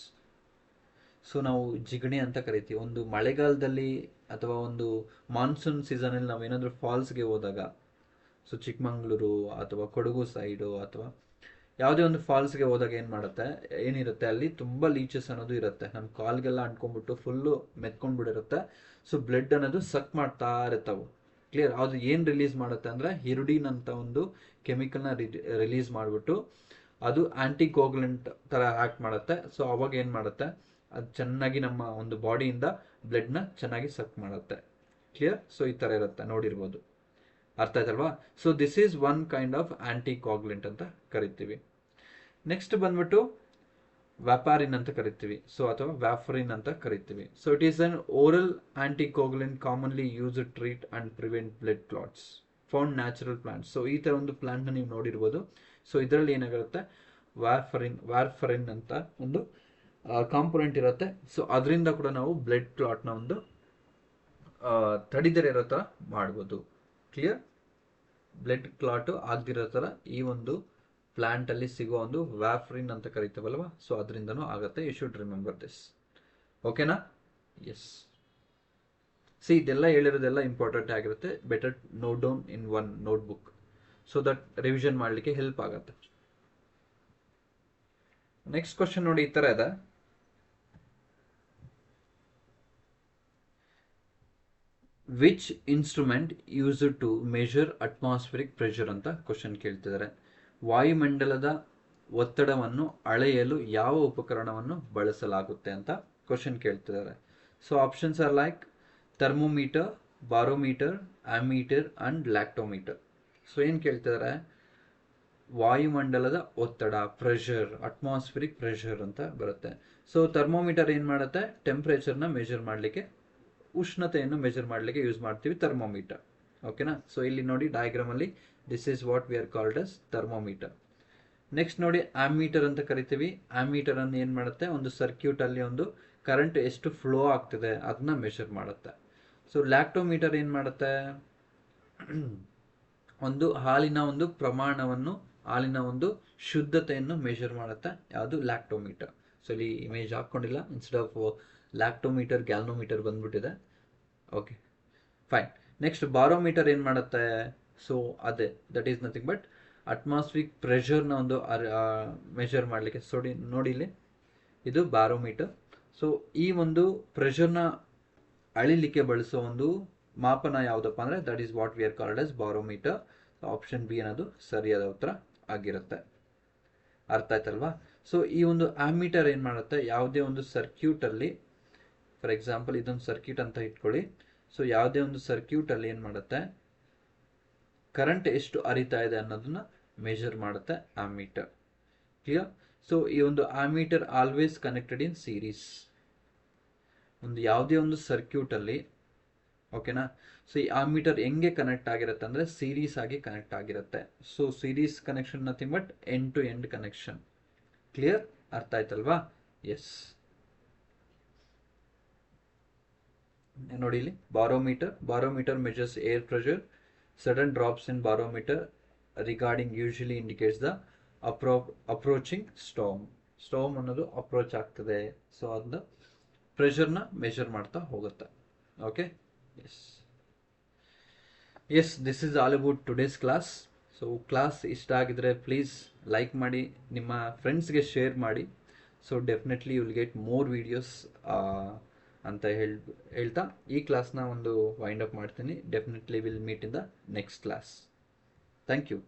So ನಾವು ಜಿಗಣೆ ಅಂತ ಕರಿತೀವಿ. ಒಂದು ಮಳೆಗಾಲದಲ್ಲಿ ಅಥವಾ ಒಂದು ಮಾನ್ಸೂನ್ ಸೀಸನಲ್ಲಿ ನಾವೇನಾದರೂ ಫಾಲ್ಸ್ಗೆ ಹೋದಾಗ, ಸೊ ಚಿಕ್ಕಮಂಗ್ಳೂರು ಅಥವಾ ಕೊಡಗು ಸೈಡು ಅಥವಾ ಯಾವುದೇ ಒಂದು ಫಾಲ್ಸ್ಗೆ ಹೋದಾಗ ಏನಿರುತ್ತೆ ಅಲ್ಲಿ ತುಂಬ ಲೀಚಸ್ ಅನ್ನೋದು ಇರುತ್ತೆ. ನಮ್ಮ ಕಾಲ್ಗೆಲ್ಲ ಅಂಟ್ಕೊಂಡ್ಬಿಟ್ಟು ಫುಲ್ಲು ಮೆತ್ಕೊಂಡ್ಬಿಟ್ಟಿರುತ್ತೆ. ಸೊ ಬ್ಲಡ್ ಅನ್ನೋದು ಸಕ್ ಮಾಡ್ತಾ ಇರ್ತಾವೆ. ಕ್ಲಿಯರ್? ಅದು ಏನು ರಿಲೀಸ್ ಮಾಡುತ್ತೆ ಅಂದರೆ ಹಿರುಡಿನ್ ಅಂತ ಒಂದು ಕೆಮಿಕಲ್ನ ರಿಲೀಸ್ ಮಾಡಿಬಿಟ್ಟು ಅದು ಆಂಟಿಕೋಗ್ಯುಲೆಂಟ್ ಥರ ಆ್ಯಕ್ಟ್ ಮಾಡುತ್ತೆ. ಸೊ ಅವಾಗ ಏನು ಮಾಡುತ್ತೆ, ಅದು ಚೆನ್ನಾಗಿ ನಮ್ಮ ಒಂದು ಬಾಡಿಯಿಂದ ಬ್ಲಡ್ನ ಚೆನ್ನಾಗಿ ಸಕ್ ಮಾಡುತ್ತೆ. ಕ್ಲಿಯರ್? ಸೊ ಈ ಥರ ಇರುತ್ತೆ, ನೋಡಿರ್ಬೋದು. ಅರ್ಥ ಆಯ್ತಲ್ವಾ? So this is one kind of anticoagulant ಅಂತ ಕರಿತೀವಿ. ನೆಕ್ಸ್ಟ್ ಬಂದ್ಬಿಟ್ಟು ವ್ಯಾಪಾರಿನ್ ಅಂತ ಕರಿತೀವಿ, ಸೊ ಅಥವಾ ವ್ಯಾಫರಿನ್ ಅಂತ ಕರಿತೀವಿ. So it is an oral anticoagulant commonly use treat and prevent blood clots found natural plants. So ಈ ತರ ಒಂದು ಪ್ಲಾಂಟ್ನ ನೀವು ನೋಡಿರ್ಬೋದು. ಸೊ ಇದರಲ್ಲಿ ಏನಾಗಿರುತ್ತೆ, ವ್ಯಾರ್ಫರಿನ್ ಅಂತ ಒಂದು ಕಾಂಪೊನೆಂಟ್ ಇರುತ್ತೆ. ಸೊ ಅದರಿಂದ ಕೂಡ ನಾವು ಬ್ಲಡ್ ಕ್ಲಾಟ್ನ ಒಂದು ತಡಿದರೆ ಇರೋ ಥರ ಮಾಡ್ಬೋದು. ಕ್ಲಿಯರ್? ಬ್ಲಡ್ ಕ್ಲಾಟ್ ಆಗದಿರೋ ಥರ ಈ ಒಂದು ಪ್ಲಾಂಟ್ ಅಲ್ಲಿ ಸಿಗೋ ಒಂದು ವ್ಯಾಫ್ರಿನ್ ಅಂತ ಕರಿತೀವಲ್ವಾ, ಸೊ ಅದರಿಂದನೂ ಆಗುತ್ತೆ. You should remember this. ಓಕೆನಾ? ಎಸ್. ಇದೆಲ್ಲ ಹೇಳಿರೋದೆಲ್ಲ ಇಂಪಾರ್ಟೆಂಟ್ ಆಗಿರುತ್ತೆ. Better note down in one notebook so that revision ಮಾಡಲಿಕ್ಕೆ ಹೆಲ್ಪ್ ಆಗುತ್ತೆ. ನೆಕ್ಸ್ಟ್ ಕ್ವಶನ್ ನೋಡಿ, ಈ ತರ ಇದೆ. Which instrument use to measure atmospheric pressure ಅಂತ ಕ್ವಶನ್ ಕೇಳ್ತಿದ್ದಾರೆ. ವಾಯುಮಂಡಲದ ಒತ್ತಡವನ್ನು ಅಳೆಯಲು ಯಾವ ಉಪಕರಣವನ್ನು ಬಳಸಲಾಗುತ್ತೆ ಅಂತ ಕ್ವಶನ್ ಕೇಳ್ತಿದ್ದಾರೆ. So options are like thermometer, barometer, ammeter and lactometer. So ಏನು ಕೇಳ್ತಿದ್ದಾರೆ, ವಾಯುಮಂಡಲದ ಒತ್ತಡ, ಪ್ರೆಷರ್, ಅಟ್ಮಾಸ್ಫಿರಿಕ್ ಪ್ರೆಷರ್ ಅಂತ ಬರುತ್ತೆ. ಸೊ ಥರ್ಮೋಮೀಟರ್ ಏನು ಮಾಡುತ್ತೆ, ಟೆಂಪ್ರೇಚರ್ನ ಮೆಜರ್ ಮಾಡಲಿಕ್ಕೆ, ಉಷ್ಣತೆಯನ್ನು ಮೆಜರ್ ಮಾಡಲಿಕ್ಕೆ ಯೂಸ್ ಮಾಡ್ತೀವಿ ಥರ್ಮೋಮೀಟರ್. ಓಕೆನಾ? ಸೊ ಇಲ್ಲಿ ನೋಡಿ ಡಯಾಗ್ರಾಮ್ ಅಲ್ಲಿ this is what we are called as thermometer. Next ನೋಡಿ ಆಮೀಟರ್ ಅಂತ ಕರಿತೀವಿ. ಆಮೀಟರ್ ಅನ್ನು ಏನು ಮಾಡುತ್ತೆ, ಒಂದು ಸರ್ಕ್ಯೂಟ್ ಅಲ್ಲಿ ಒಂದು ಕರೆಂಟ್ ಎಷ್ಟು ಫ್ಲೋ ಆಗ್ತಿದೆ ಅದನ್ನ ಮೆಷರ್ ಮಾಡುತ್ತೆ. ಸೊ ಲ್ಯಾಕ್ಟೋಮೀಟರ್ ಏನು ಮಾಡುತ್ತೆ, ಒಂದು ಹಾಲಿನ ಒಂದು ಪ್ರಮಾಣವನ್ನು, ಹಾಲಿನ ಒಂದು ಶುದ್ಧತೆಯನ್ನು ಮೆಷರ್ ಮಾಡುತ್ತೆ. ಯಾವುದು? ಲ್ಯಾಕ್ಟೋಮೀಟರ್. ಸೊ ಇಲ್ಲಿ ಇಮೇಜ್ ಹಾಕೊಂಡಿಲ್ಲ, ಇನ್ಸ್ಟೆಡ್ ಆಫ್ ಲ್ಯಾಕ್ಟೋಮೀಟರ್ ಗ್ಯಾಲ್ನೋಮೀಟರ್ ಬಂದ್ಬಿಟ್ಟಿದೆ. Okay fine. ನೆಕ್ಸ್ಟ್ ಬಾರೋಮೀಟರ್ ಏನು ಮಾಡುತ್ತೆ, ಸೊ ಅದೇ that is nothing but atmospheric ಪ್ರೆಷರ್ನ ಒಂದು ಮೆಷರ್ ಮಾಡಲಿಕ್ಕೆ. ನೋಡಿ ಇಲ್ಲಿ ಇದು ಬಾರೋಮೀಟರ್. ಸೊ ಈ ಒಂದು ಪ್ರೆಷರ್ನ ಅಳಿಲಿಕ್ಕೆ ಬಳಸೋ ಒಂದು ಮಾಪನ ಯಾವುದಪ್ಪ ಅಂದರೆ that is what we are called S barometer. Option B ಅನ್ನೋದು ಸರಿಯಾದ ಉತ್ತರ ಆಗಿರುತ್ತೆ. ಅರ್ಥ ಆಯ್ತಲ್ವಾ? ಸೊ ಈ ಒಂದು ಆಮೀಟರ್ ಏನು ಮಾಡುತ್ತೆ, ಯಾವುದೇ ಒಂದು ಸರ್ಕ್ಯೂಟಲ್ಲಿ, ಫಾರ್ ಎಕ್ಸಾಂಪಲ್ ಇದೊಂದು ಸರ್ಕ್ಯೂಟ್ ಅಂತ ಇಟ್ಕೊಳ್ಳಿ. ಸೊ ಯಾವುದೇ ಒಂದು ಸರ್ಕ್ಯೂಟಲ್ಲಿ ಏನು ಮಾಡುತ್ತೆ, ಕರೆಂಟ್ ಎಷ್ಟು ಹರಿತಾ ಇದೆ ಅನ್ನೋದನ್ನ ಮೆಷರ್ ಮಾಡುತ್ತೆ ಆಮೀಟರ್. ಕ್ಲಿಯರ್? ಸೊ ಈ ಒಂದು ammeter always connected in series. ಒಂದು ಯಾವುದೇ ಒಂದು ಸರ್ಕ್ಯೂಟಲ್ಲಿ, ಓಕೆನಾ? ಸೊ ಈ ಆಮೀಟರ್ ಹೆಂಗೆ ಕನೆಕ್ಟ್ ಆಗಿರುತ್ತೆ ಅಂದರೆ ಸೀರೀಸ್ ಆಗಿ ಕನೆಕ್ಟ್ ಆಗಿರುತ್ತೆ. So series connection nothing but end to end connection. Clear? ಅರ್ಥ ಆಯ್ತಲ್ವಾ? ಎಸ್. ನೋಡಿ ಇಲ್ಲಿ barometer measures air pressure. Sudden drops in barometer regarding usually indicates the approaching storm ಅನ್ನೋದು ಅಪ್ರೋಚ್ ಆಗ್ತದೆ. ಸೊ ಅದನ್ನ ಪ್ರೆಷರ್ನ ಮೆಷರ್ ಮಾಡ್ತಾ ಹೋಗುತ್ತೆ. Okay, yes this is all about today's class. So class ಇಷ್ಟ ಆಗಿದ್ರೆ ಪ್ಲೀಸ್ ಲೈಕ್ ಮಾಡಿ, ನಿಮ್ಮ ಫ್ರೆಂಡ್ಸ್ಗೆ ಶೇರ್ ಮಾಡಿ. So definitely you will get more videos ಅಂತ ಹೇಳ್ತಾ ಈ ಕ್ಲಾಸ್ನ ಒಂದು ವೈಂಡ್ ಅಪ್ ಮಾಡ್ತೀನಿ. Definitely will meet in the next class. Thank you.